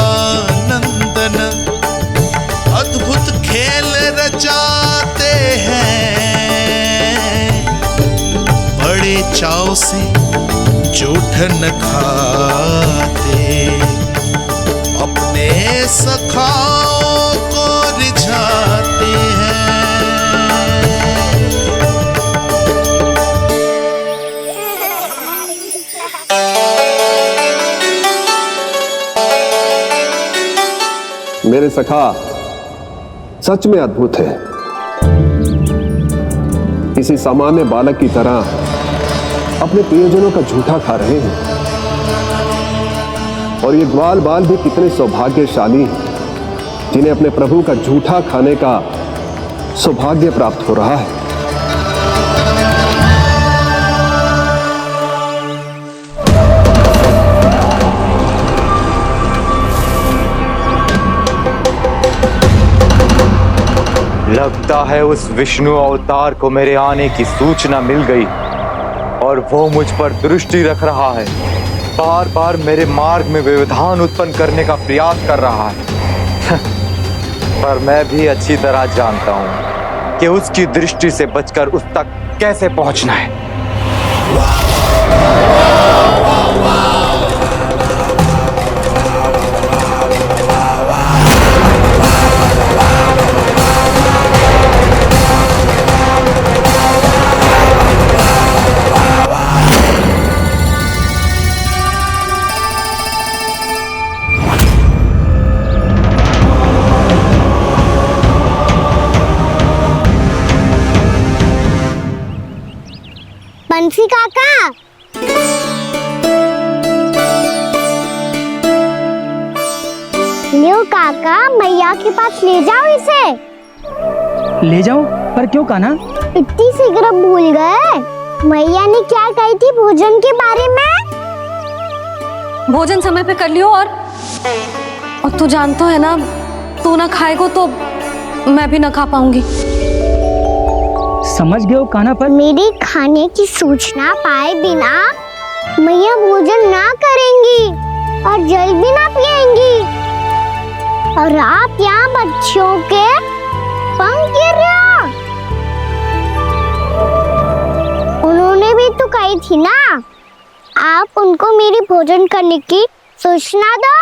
नंदन अद्भुत खेल रचाते हैं, बड़े चाव से जूठन खाते, अपने सखाओं को रिझाते हैं। मेरे सखा सच में अद्भुत है। किसी सामान्य बालक की तरह अपने प्रियजनों का झूठा खा रहे हैं। और ये ग्वाल बाल भी कितने सौभाग्यशाली हैं जिन्हें अपने प्रभु का झूठा खाने का सौभाग्य प्राप्त हो रहा है। लगता है उस विष्णु अवतार को मेरे आने की सूचना मिल गई और वो मुझ पर दृष्टि रख रहा है। बार बार मेरे मार्ग में व्यवधान उत्पन्न करने का प्रयास कर रहा है। पर मैं भी अच्छी तरह जानता हूं कि उसकी दृष्टि से बचकर उस तक कैसे पहुंचना है। बंसी काका, लियो काका, मैया के पास ले जाओ इसे। ले जाओ? पर क्यों कान्हा? इतनी शीघ्र भूल गए? मैया ने क्या कही थी भोजन के बारे में? भोजन समय पे कर लियो। और तू जानता है ना, तू ना खाएगा तो मैं भी ना खा पाऊंगी। समझ गए हो कान्हा? पर मेरी खाने की सूचना पाए बिना मैया भोजन ना करेंगी और जल भी ना पिएंगी। और आप यहाँ बच्चों के पंख गिर रहे हो। उन्होंने भी तो कही थी ना, आप उनको मेरी भोजन करने की सूचना दो।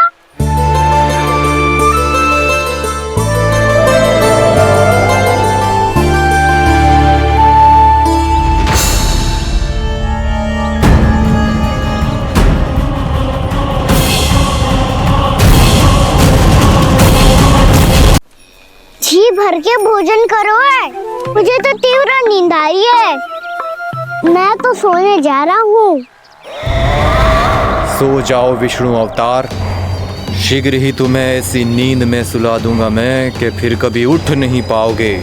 जी भर के भोजन करो है, मुझे तो तीव्र नींद आ रही है। मैं तो सोने जा रहा हूँ। सो जाओ विष्णु अवतार, शीघ्र ही तुम्हें ऐसी नींद में सुला दूंगा मैं कि फिर कभी उठ नहीं पाओगे।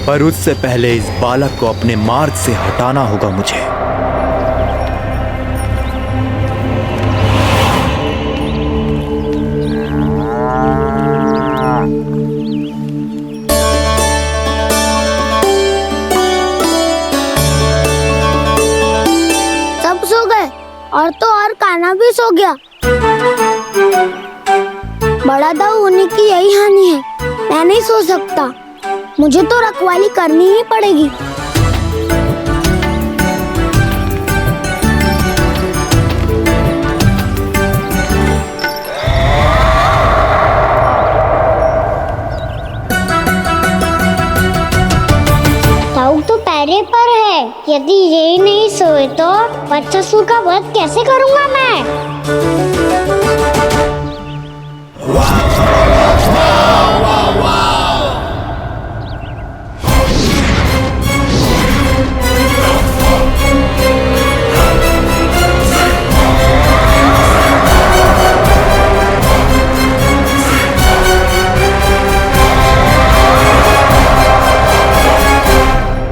पर उससे पहले इस बालक को अपने मार्ग से हटाना होगा मुझे। और तो और कान्हा भी सो गया। बड़ा दाऊ होने की यही हानि है। मैं नहीं सो सकता, मुझे तो रखवाली करनी ही पड़ेगी। दाऊ तो पैरे पर है, यदि ये नहीं सोए तो बच्चासुर का वध कैसे करूंगा मैं?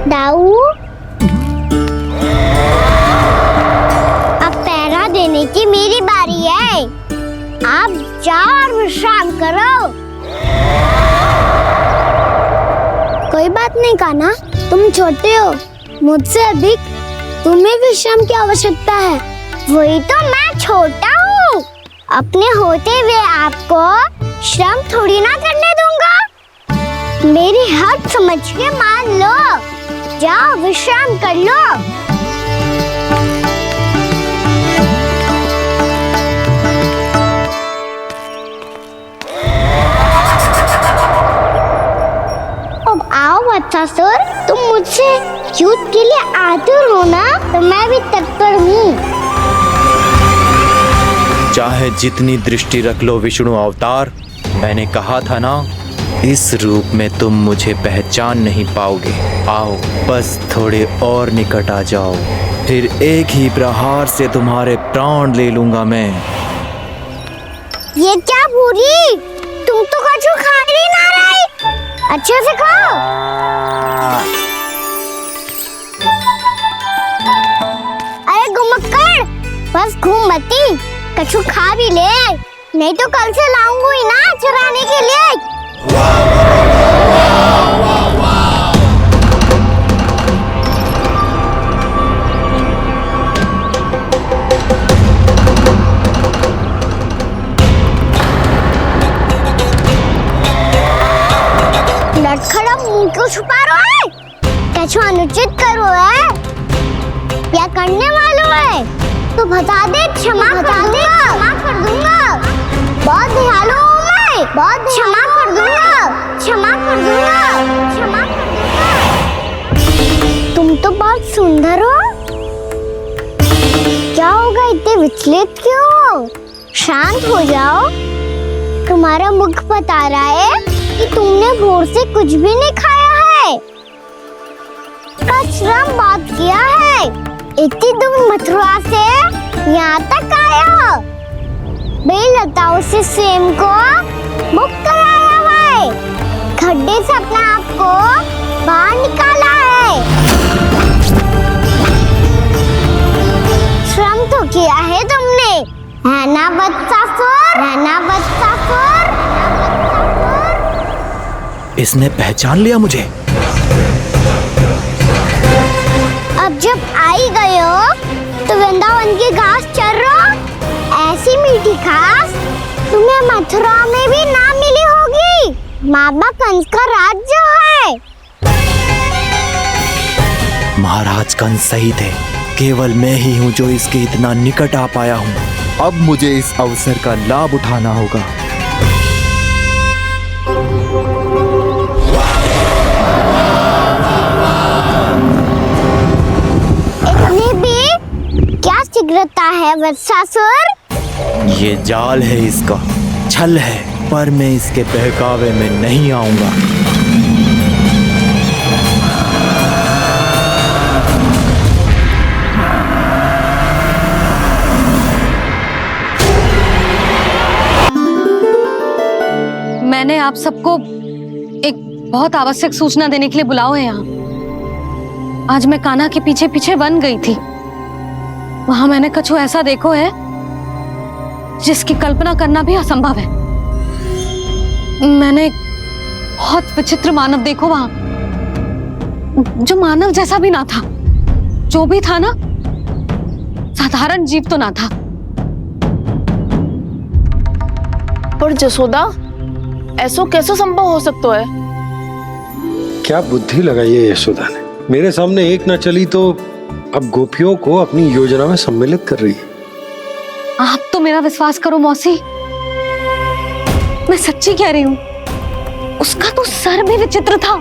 दाऊ, अब पहरा देने की मेरी बारी है। आप जाओ और विश्राम करो। कोई बात नहीं कान्हा, तुम छोटे हो, मुझसे अधिक तुम्हें विश्राम की आवश्यकता है। वही तो मैं छोटा हूँ, अपने होते हुए आपको श्रम थोड़ी ना करने दूंगा। मेरी हद समझ के मान लो, जाओ विश्राम कर लो। अब आओ बच्चासुर, तुम मुझसे युद्ध के लिए आतुर हो ना, तो मैं भी तत्पर हूँ। चाहे जितनी दृष्टि रख लो विष्णु अवतार, मैंने कहा था ना, इस रूप में तुम मुझे पहचान नहीं पाओगे। आओ बस थोड़े और निकट आ जाओ, फिर एक ही प्रहार से तुम्हारे प्राण ले लूंगा मैं। ये क्या भूरी, तुम तो कछु खा ही ना रही, अच्छे से खाओ। अरे घुमक्कड़, बस घूम मती, कछु खा भी ले, नहीं तो कल से लाऊंगी ही ना चुराने के लिए। लटखड़ा मुंह क्यों छुपा रहा है? कछु अनुचित करो है या करने वालों है तो बता दे, क्षमा कर दूंगा। बहुत दयालु हूँ मैं, बहुत क्षमा कर दूंगा। तुम तो बहुत सुंदर हो, क्या होगा, इतने विचलित क्यों हो? शांत हो जाओ, तुम्हारा मुख बता रहा है कि तुमने भोर से कुछ भी नहीं खाया है, श्रम बात किया है, इतनी दूर मथुरा से यहाँ तक आया हो, बेलताओं से स्वयं को मुक्त कराया हुआ है, खड्डे से अपने आप को बाहर निकाला है, श्रम तो किया है तुमने, है ना बच्चासुर? इसने पहचान लिया मुझे। अब जब आई गए हो तो वृंदावन की घास चर रहो, ऐसी मीठी घास तुम्हें मथुरा में भी ना मिली होगी। बाबा कंस का राज्य है। महाराज कंस सही थे, केवल मैं ही हूँ जो इसके इतना निकट आ पाया हूँ। अब मुझे इस अवसर का लाभ उठाना होगा। इतनी भी क्या शीघ्रता है वत्सासुर? ये जाल है इसका, छल है, पर मैं इसके बहकावे में नहीं आऊंगा। मैंने आप सबको एक बहुत आवश्यक सूचना देने के लिए बुलाओ है यहाँ। आज मैं कान्हा के पीछे पीछे वन गई थी, वहां मैंने कछु ऐसा देखो है जिसकी कल्पना करना भी असंभव है। मैंने बहुत विचित्र मानव देखो वहां, जो मानव जैसा भी ना था, जो भी था ना साधारण जीव तो ना था। पर जसोदा ऐसो कैसे संभव हो सकतो है? क्या बुद्धि लगाई है यशोदा ने। मेरे सामने एक ना चली तो अब गोपियों को अपनी योजना में सम्मिलित कर रही है। आप तो मेरा विश्वास करो मौसी, मैं सच्ची कह रही हूँ, उसका तो सर भी विचित्र था।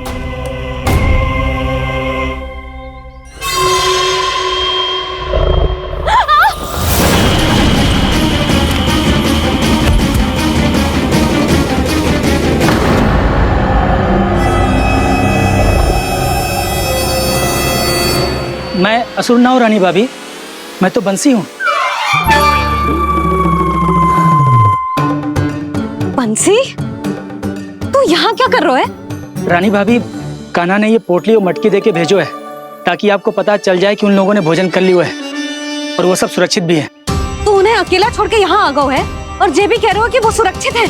मैं असुर ना हूँ रानी भाभी, मैं तो बंसी हूँ। बंसी, तू यहाँ क्या कर रहा है? रानी भाभी, कान्हा ने ये पोटली और मटकी देके भेजो है ताकि आपको पता चल जाए कि उन लोगों ने भोजन कर लिया है और वो सब सुरक्षित भी है। तू उन्हें अकेला छोड़ के यहाँ आ गए है और ये भी कह रहे हो कि वो सुरक्षित है।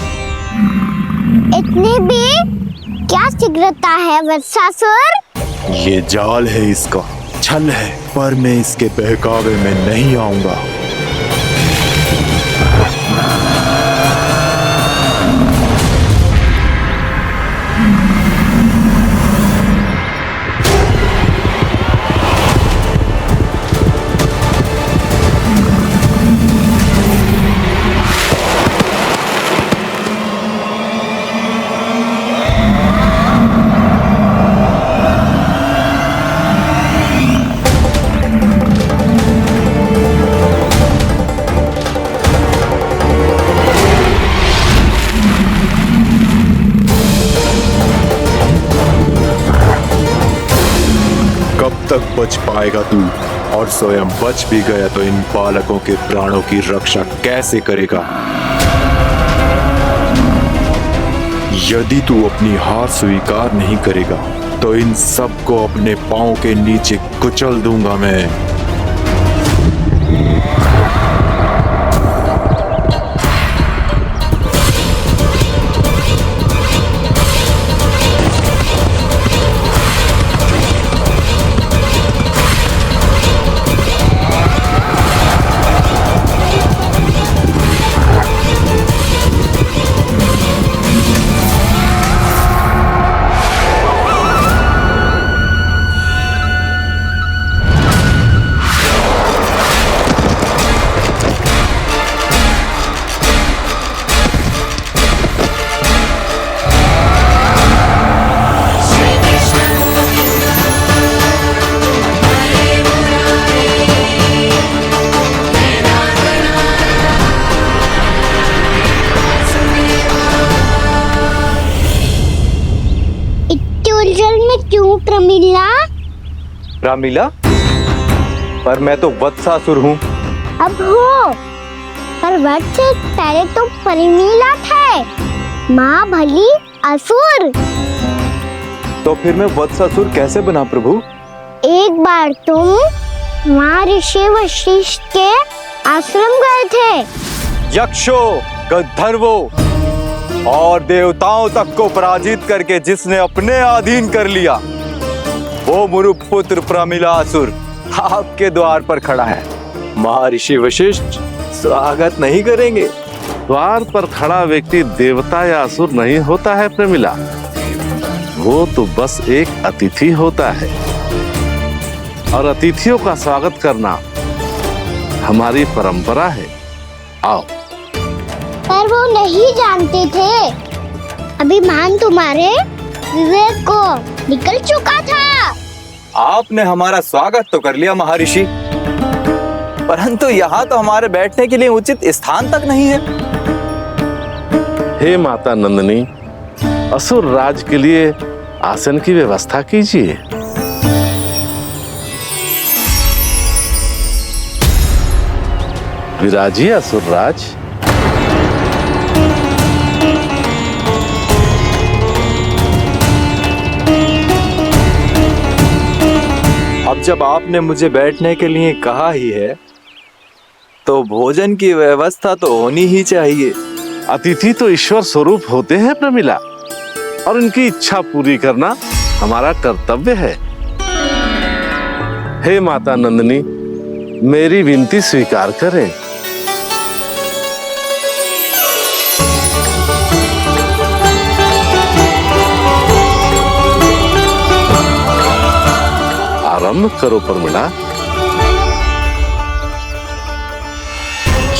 इतनी भी क्या शीघ्रता है वत्सासुर? ये जाल है, इसका छल है, पर मैं इसके बहकावे में नहीं आऊंगा। तक बच पाएगा तू, और स्वयं बच भी गया तो इन बालकों के प्राणों की रक्षा कैसे करेगा? यदि तू अपनी हार स्वीकार नहीं करेगा तो इन सबको अपने पांव के नीचे कुचल दूंगा मैं। रामलीला, पर मैं तो वत्सासुर हूँ। अब हो, पर वत्स से पहले तो परिमीला थे, माँ भली असुर। तो फिर मैं वत्सासुर कैसे बना प्रभु? एक बार तुम माँ ऋषि वशिष्ठ के आश्रम गए थे। यक्षों, गंधर्वों और देवताओं तक को पराजित करके जिसने अपने अधीन कर लिया, वो मुरुपुत्र प्रमिलासुर आपके द्वार पर खड़ा है। महर्षि वशिष्ठ स्वागत नहीं करेंगे? द्वार पर खड़ा व्यक्ति देवता या असुर नहीं होता है प्रमिला, वो तो बस एक अतिथि होता है, और अतिथियों का स्वागत करना हमारी परंपरा है। आओ। पर वो नहीं जानते थे, अभिमान तुम्हारे विवेक को निकल चुका था। आपने हमारा स्वागत तो कर लिया महर्षि, परंतु यहाँ तो हमारे बैठने के लिए उचित स्थान तक नहीं है। हे माता नंदिनी, असुर राज के लिए आसन की व्यवस्था कीजिए। विराजिए असुर राज। अब जब आपने मुझे बैठने के लिए कहा ही है, तो भोजन की व्यवस्था तो होनी ही चाहिए। अतिथि तो ईश्वर स्वरूप होते हैं प्रमिला, और उनकी इच्छा पूरी करना हमारा कर्तव्य है। हे माता नंदिनी, मेरी विनती स्वीकार करें। सब्र करो प्रमिला।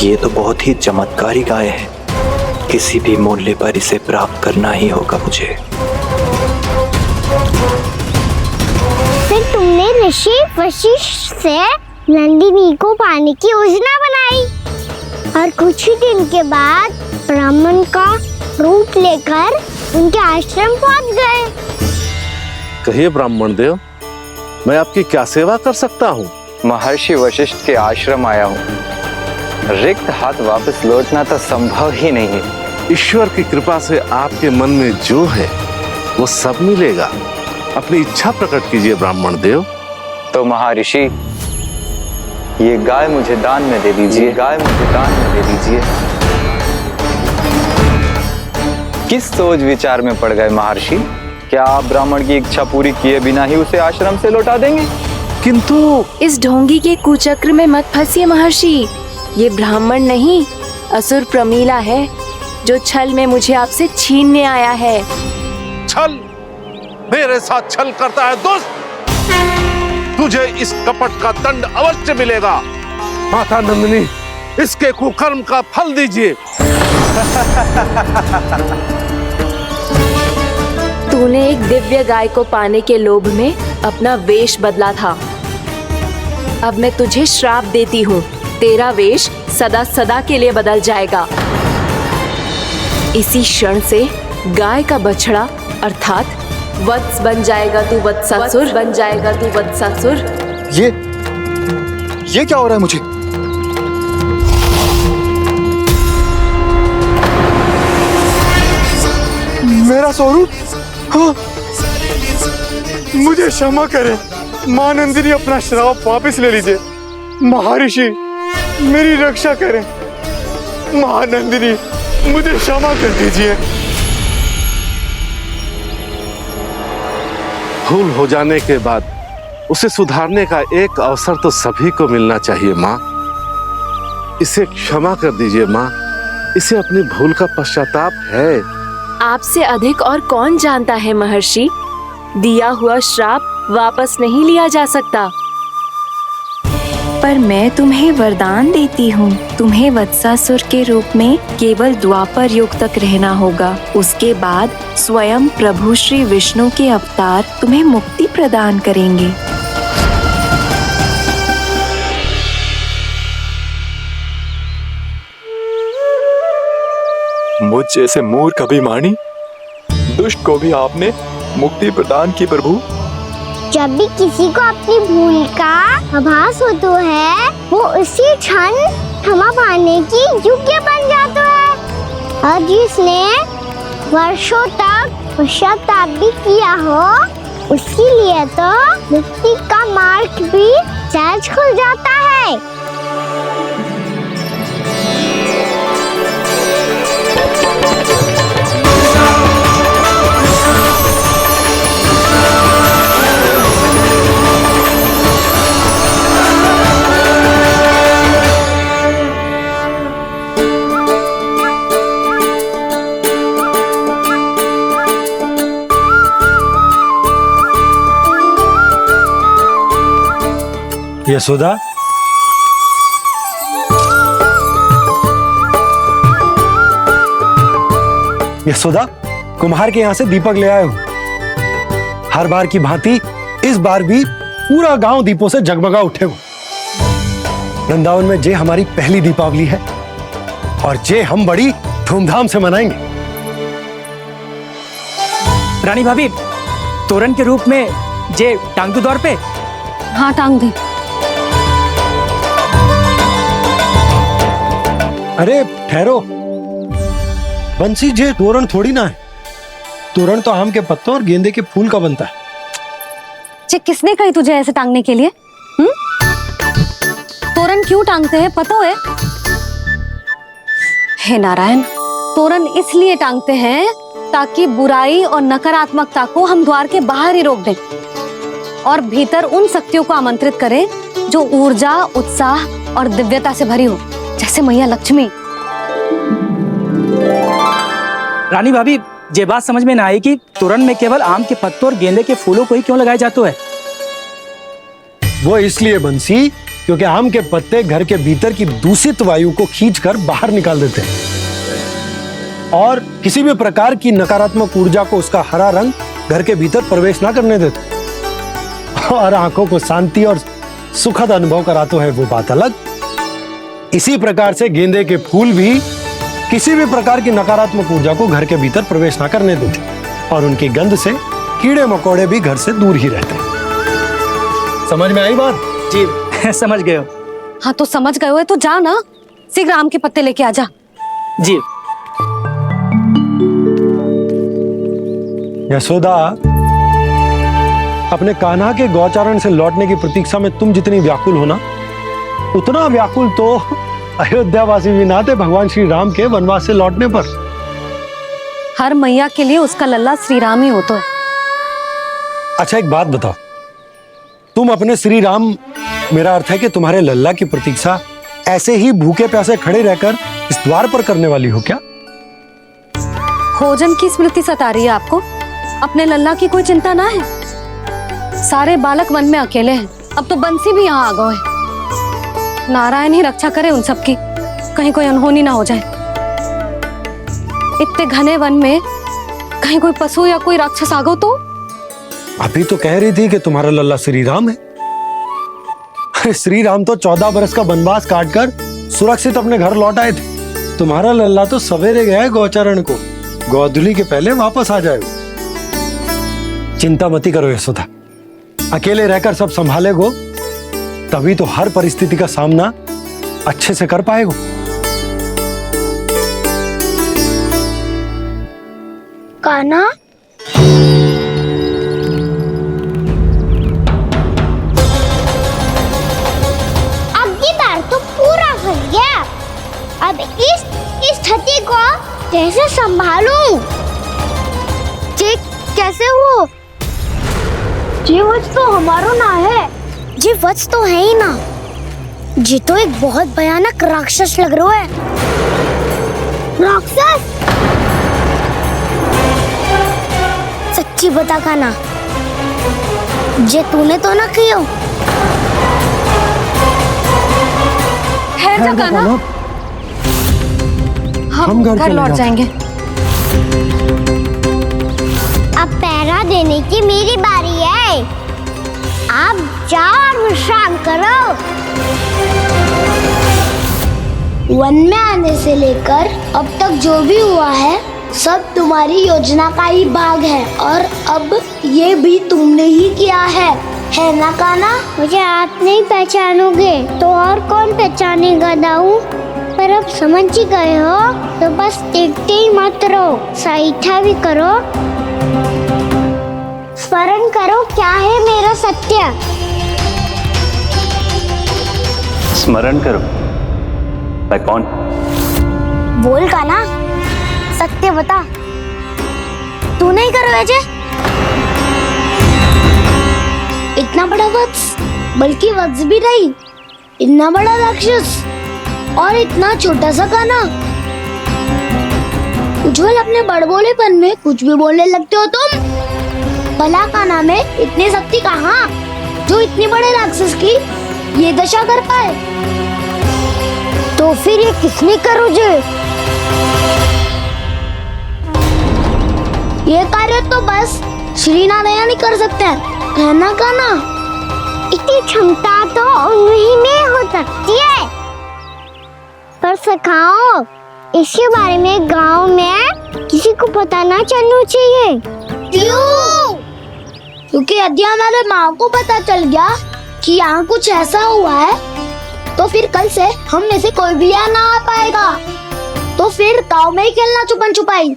ये तो बहुत ही चमत्कारी गाय है, किसी भी मूल्य पर इसे प्राप्त करना ही होगा मुझे। फिर तुमने ऋषि वशिष्ठ से नंदिनी को पाने की योजना बनाई और कुछ ही दिन के बाद ब्राह्मण का रूप लेकर उनके आश्रम पहुंच गए। कहिए ब्राह्मण देव, मैं आपकी क्या सेवा कर सकता हूँ? महर्षि वशिष्ठ के आश्रम आया हूँ। रिक्त हाथ वापस लौटना तो संभव ही नहीं है। ईश्वर की कृपा से आपके मन में जो है वो सब मिलेगा। अपनी इच्छा प्रकट कीजिए ब्राह्मण देव। तो महर्षि, ये गाय मुझे दान में दे दीजिए। गाय मुझे दान में दे दीजिए। किस सोच विचार में पड़ गए महर्षि? क्या आप ब्राह्मण की इच्छा पूरी किए बिना ही उसे आश्रम से लौटा देंगे? किंतु इस ढोंगी के कुचक्र में मत फंसिए महर्षि। ये ब्राह्मण नहीं, असुर प्रमीला है, जो छल में मुझे आपसे छीनने आया है। छल? मेरे साथ छल करता है दुष्ट? तुझे इस कपट का दंड अवश्य मिलेगा। माता नंदिनी, इसके कुकर्म का फल दीजिए। तूने एक दिव्य गाय को पाने के लोभ में अपना वेश बदला था। अब मैं तुझे श्राप देती हूँ, तेरा वेश सदा सदा के लिए बदल जाएगा। इसी क्षण से गाय का बछड़ा अर्थात वत्स बन जाएगा तू वत्सासुर, बन जाएगा तू वत्सासुर। ये क्या हो रहा है मुझे? मेरा स्वरूप? हाँ। मुझे क्षमा करें मां नंदिनी, अपना श्राप वापस ले लीजिए। महर्षि, मेरी रक्षा करें। मां नंदिनी, मुझे क्षमा कर दीजिए। भूल हो जाने के बाद उसे सुधारने का एक अवसर तो सभी को मिलना चाहिए माँ। इसे क्षमा कर दीजिए माँ, इसे अपनी भूल का पश्चाताप है। आपसे अधिक और कौन जानता है महर्षि, दिया हुआ श्राप वापस नहीं लिया जा सकता। पर मैं तुम्हें वरदान देती हूँ, तुम्हें वत्सासुर के रूप में केवल द्वापर युग तक रहना होगा। उसके बाद स्वयं प्रभु श्री विष्णु के अवतार तुम्हें मुक्ति प्रदान करेंगे। मुझ जैसे मूर्ख अभिमानी दुष्ट को भी आपने मुक्ति प्रदान की प्रभु। जब भी किसी को अपनी भूल का आभास होता है, वो उसी क्षण क्षमा पाने की योग्य बन जाता है। और जिसने वर्षों तक पश्चाताप भी किया हो, उसके लिए तो मुक्ति का मार्ग भी सहज खुल जाता है। यशोदा, यशोदा, कुम्हार के यहाँ से दीपक ले आए हो। हर बार की भांति इस बार भी पूरा गांव दीपों से जगमगा उठे हो। वृंदावन में जे हमारी पहली दीपावली है और जे हम बड़ी धूमधाम से मनाएंगे। रानी भाभी, तोरण के रूप में जे टांग दो द्वार पे। हाँ, टांग दे। अरे ठहरो, बंसी, जे तोरण थोड़ी ना है। तोरण तो आम के पत्तों और गेंदे के फूल का बनता है। जे किसने कही तुझे ऐसे टांगने के लिए? तोरण क्यों टांगते हैं पता है? हे नारायण, तोरण इसलिए टांगते हैं ताकि बुराई और नकारात्मकता को हम द्वार के बाहर ही रोक दें और भीतर उन शक्तियों को आमंत्रित करें जो ऊर्जा, उत्साह और दिव्यता से भरी हो, जैसे मैया लक्ष्मी। रानी भाभी, ये बात समझ में ना आई कि तोरण में केवल आम के पत्तों और गेंदे के फूलों को ही क्यों लगाया जाता है। वो इसलिए बंसी क्योंकि आम के पत्ते घर के भीतर की दूषित वायु को खींचकर बाहर निकाल देते हैं और किसी भी प्रकार की नकारात्मक ऊर्जा को उसका हरा रंग घर के भीतर प्रवेश ना करने देते और आंखों को शांति और सुखद अनुभव कराते है, वो बात अलग। इसी प्रकार से गेंदे के फूल भी किसी भी प्रकार की नकारात्मक ऊर्जा को घर के भीतर प्रवेश ना करने देते और उनकी गंध से कीड़े मकोड़े भी घर से दूर ही रहते हैं। समझ में आई बात? जी समझ गए हो। हाँ तो समझ गए हो तो जा ना, शीघ्र आम के पत्ते लेके आ जा। जी। यशोदा, अपने कान्हा के गौचारण से लौटने की प्रतीक्षा में तुम जितनी व्याकुल हो ना, उतना व्याकुल तो अयोध्यावासी भी ना थे भगवान श्री राम के वनवास से लौटने पर। हर मैया के लिए उसका लल्ला श्री राम ही होता है। अच्छा एक बात बताओ, तुम अपने श्री राम, मेरा अर्थ है कि तुम्हारे लल्ला की प्रतीक्षा ऐसे ही भूखे प्यासे खड़े रहकर इस द्वार पर करने वाली हो क्या? भोजन की स्मृति सता रही है आपको? अपने लल्ला की कोई चिंता ना है। सारे बालक वन में अकेले हैं, अब तो बंसी भी यहाँ आ गए हैं। नारायण ही रक्षा करे उन सबकी, कहीं कोई अनहोनी ना हो जाए। इतने घने वन में कहीं कोई पशु या कोई राक्षस आ गो तो? अभी तो कह रही थी कि तुम्हारा लल्ला श्री राम है। अरे श्री राम तो 14 बरस का वनवास काटकर सुरक्षित अपने घर लौट आए थे। तुम्हारा लल्ला तो सवेरे गया है गौचरण को, गोधूली के पहले वापस आ जाएगा। चिंता मती करो यशोदा, अकेले रहकर सब संभालेगो तभी तो हर परिस्थिति का सामना अच्छे से कर पाएगो। कान्हा, अब की बार तो पूरा फंस गया। अब इस स्थिति को कैसे संभालूं? जी कैसे हो? जी वत्स तो हमारो ना है। जी वत्स तो है ही ना। जी तो एक बहुत भयानक राक्षस लग रहा है। राक्षस? सच्ची बता कान्हा, जे तूने तो ना किया? ठहर जा कान्हा, हम घर लौट जाएंगे। अब पहरा देने की मेरी बारी है। आप जाओ और विश्राम करो। वन में आने से लेकर अब तक जो भी हुआ है सब तुम्हारी योजना का ही भाग है और अब ये भी तुमने ही किया है ना कान्हा? मुझे आप नहीं पहचानोगे तो और कौन पहचानेगा दाऊ? पर अब समझ ही गए हो तो बस देखते ही मत रहो, सहीठा भी करो। स्मरण करो क्या है मेरा सत्य। स्मरण करो? मैं कौन? बोल कान्हा, सत्य बता। तू नहीं करो अजय? इतना बड़ा वत्स, बल्कि वत्स भी नहीं, इतना बड़ा राक्षस और इतना छोटा सा कान्हा। उज्जवल अपने बड़बोलेपन में कुछ भी बोलने लगते हो तुम। भला कान्हा में इतनी शक्ति कहाँ जो इतनी बड़े राक्षस की ये दशा कर पाए? तो फिर ये किसने करो जे? ये कार्य तो बस श्री नारायण ही कर सकते हैं, है ना कान्हा? इतनी क्षमता तो उन्हीं में हो सकती है। पर सखाओ, इसके बारे में गांव में किसी को पता ना चलना चाहिए। क्यों? क्योंकि यदि हमारे माँ को पता चल गया कि यहाँ कुछ ऐसा हुआ है तो फिर कल से हम में से कोई भी यहाँ ना आ पाएगा। तो फिर गांव में ही खेलना छुपन छुपाई।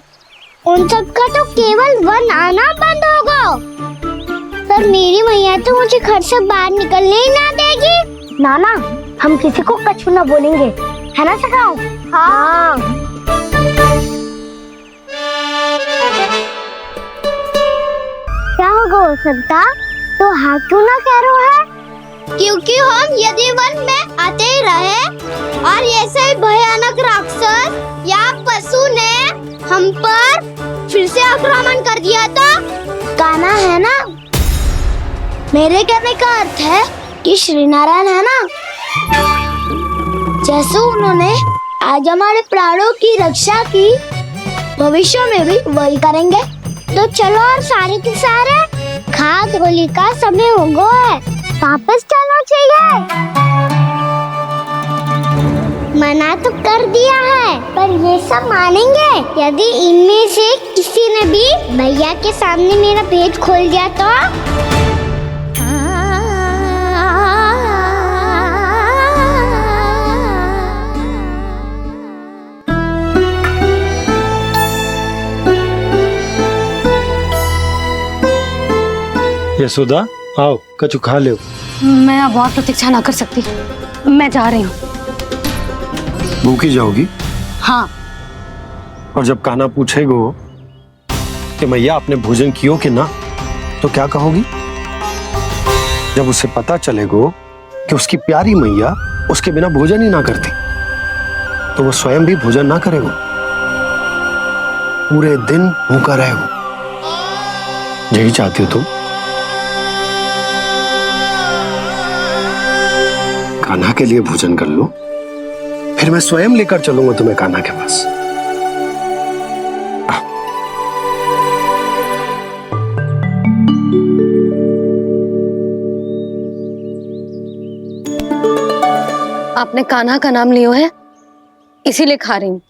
उन सब का तो केवल वन आना बंद होगा। पर मेरी मैया तो मुझे घर से बाहर निकलने ही ना देगी। नाना, हम किसी को कछु ना बोलेंगे, है ना सखाओ? हाँ। क्या होगा हो सकता? तो हाँ क्यों ना कह रहा है? क्योंकि हम यदि वन में आते ही रहे और ऐसे ही भयानक राक्षस या पशु ने हम पर फिर से आक्रमण कर दिया तो? कान्हा, है ना? मेरे कहने का अर्थ है कि श्रीनारायण है ना, जैसे उन्होंने आज हमारे प्राणों की रक्षा की, भविष्य में भी वही करेंगे। तो चलो और सारे के सारे खाद होली का समय हो गया है, वापस चलना चाहिए। मना तो कर दिया है, पर ये सब मानेंगे यदि इनमें से किसी ने भी भैया के सामने मेरा पेट खोल दिया तो? यशोदा आओ, कछु खा लो। मैं अब और प्रतीक्षा ना कर सकती, मैं जा रही हूँ। भूखी जाओगी? हाँ। और जब कान्हा पूछेगो कि मैया आपने भोजन कियो कि ना, तो क्या कहोगी? जब उसे पता चलेगो कि उसकी प्यारी मैया उसके बिना भोजन ही ना करती, तो वो स्वयं भी भोजन ना करेगो, पूरे दिन भूखा रहेगो। यही चाहती हो तुम? कान्हा के लिए भोजन कर लो, फिर मैं स्वयं लेकर चलूंगा तुम्हें कान्हा के पास। आपने कान्हा का नाम लियो है, इसीलिए खा रही हूँ।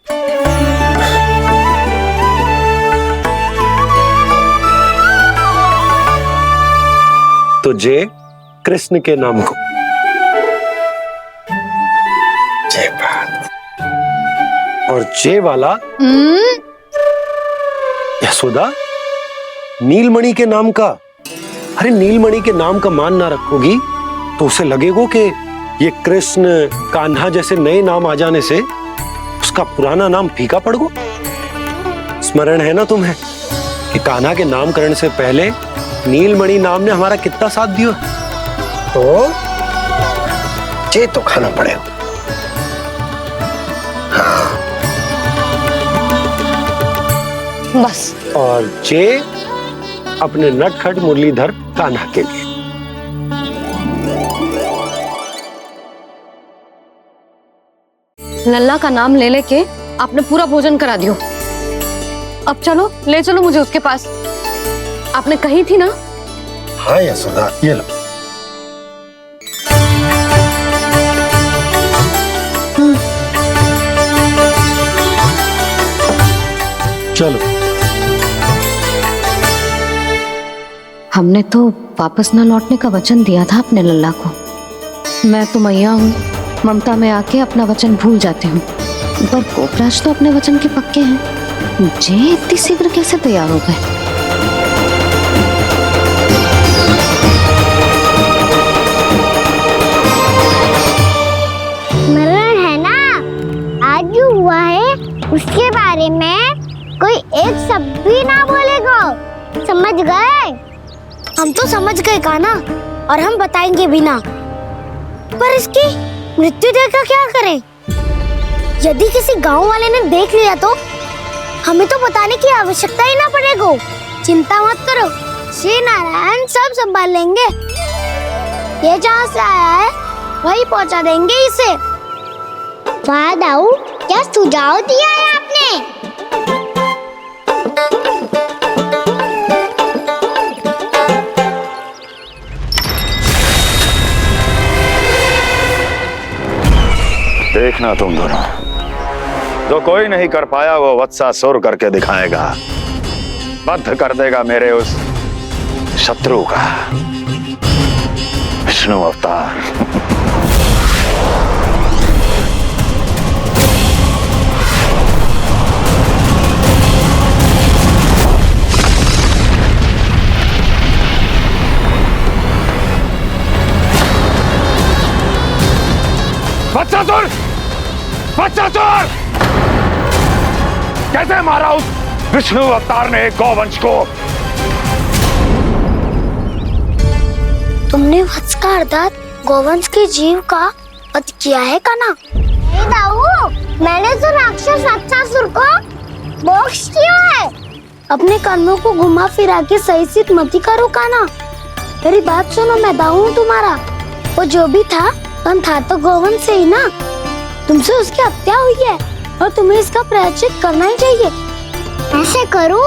तो जय कृष्ण के नाम को। जय बात। और जय वाला यशोदा, नीलमणि के नाम का। अरे नीलमणि के नाम का मान ना रखोगी तो उसे लगेगा कि ये कृष्ण कान्हा जैसे नए नाम आ जाने से उसका पुराना नाम फीका पड़ गो। स्मरण है ना तुम्हें कि कान्हा के नामकरण से पहले नीलमणि नाम ने हमारा कितना साथ दिया? तो जे तो खाना पड़ेगा। हाँ। बस। और जे अपने नटखट मुरलीधर कान्हा के लिए। लल्ला का नाम ले लेके आपने पूरा भोजन करा दियो। अब चलो, ले चलो मुझे उसके पास। आपने कही थी ना? हाँ यशोदा, ये लो। चलो। हमने तो वापस ना लौटने का वचन दिया था अपने लल्ला को। मैं तो मैया हूँ, ममता में आके अपना वचन भूल जाती हूँ, पर गोपराज तो अपने वचन के पक्के हैं। जे इतनी शीघ्र कैसे तैयार हो गए? मरण है ना, आज जो हुआ है उसके बारे में कोई एक शब्द भी ना बोलेगा, समझ गए? हम तो समझ गए कान्हा, और हम बताएंगे भी ना। पर इसकी मृत्यु देखकर क्या करें? यदि किसी गांव वाले ने देख लिया तो हमें तो बताने की आवश्यकता ही ना पड़ेगा। चिंता मत करो, श्री नारायण सब संभाल लेंगे। ये जहाँ से आया है वही पहुँचा देंगे इसे। वाह दाऊ, क्या सुझाव दिया है आपने? देखना तुम दोनों, जो कोई नहीं कर पाया वो वत्सासुर करके दिखाएगा, बद्ध कर देगा मेरे उस शत्रु का विष्णु अवतार। वत्सासुर! वत्सासुर! कैसे मारा उस विष्णु अवतार ने गौवंश को? तुमने वत्स का अर्थात गौवंश के जीव का वध किया है कान्हा? नहीं दाऊ, मैंने तो राक्षस वत्सासुर को मोक्ष किया है। अपने कर्मों को घुमा फिरा के सही सिद्ध मत करो कान्हा। मेरी बात सुनो, मैं दाऊ हूँ तुम्हारा। वो जो भी था था तो गोवंश से ही ना। तुमसे उसकी हत्या हुई है और तुम्हें इसका प्रायश्चित करना ही चाहिए। ऐसे करो।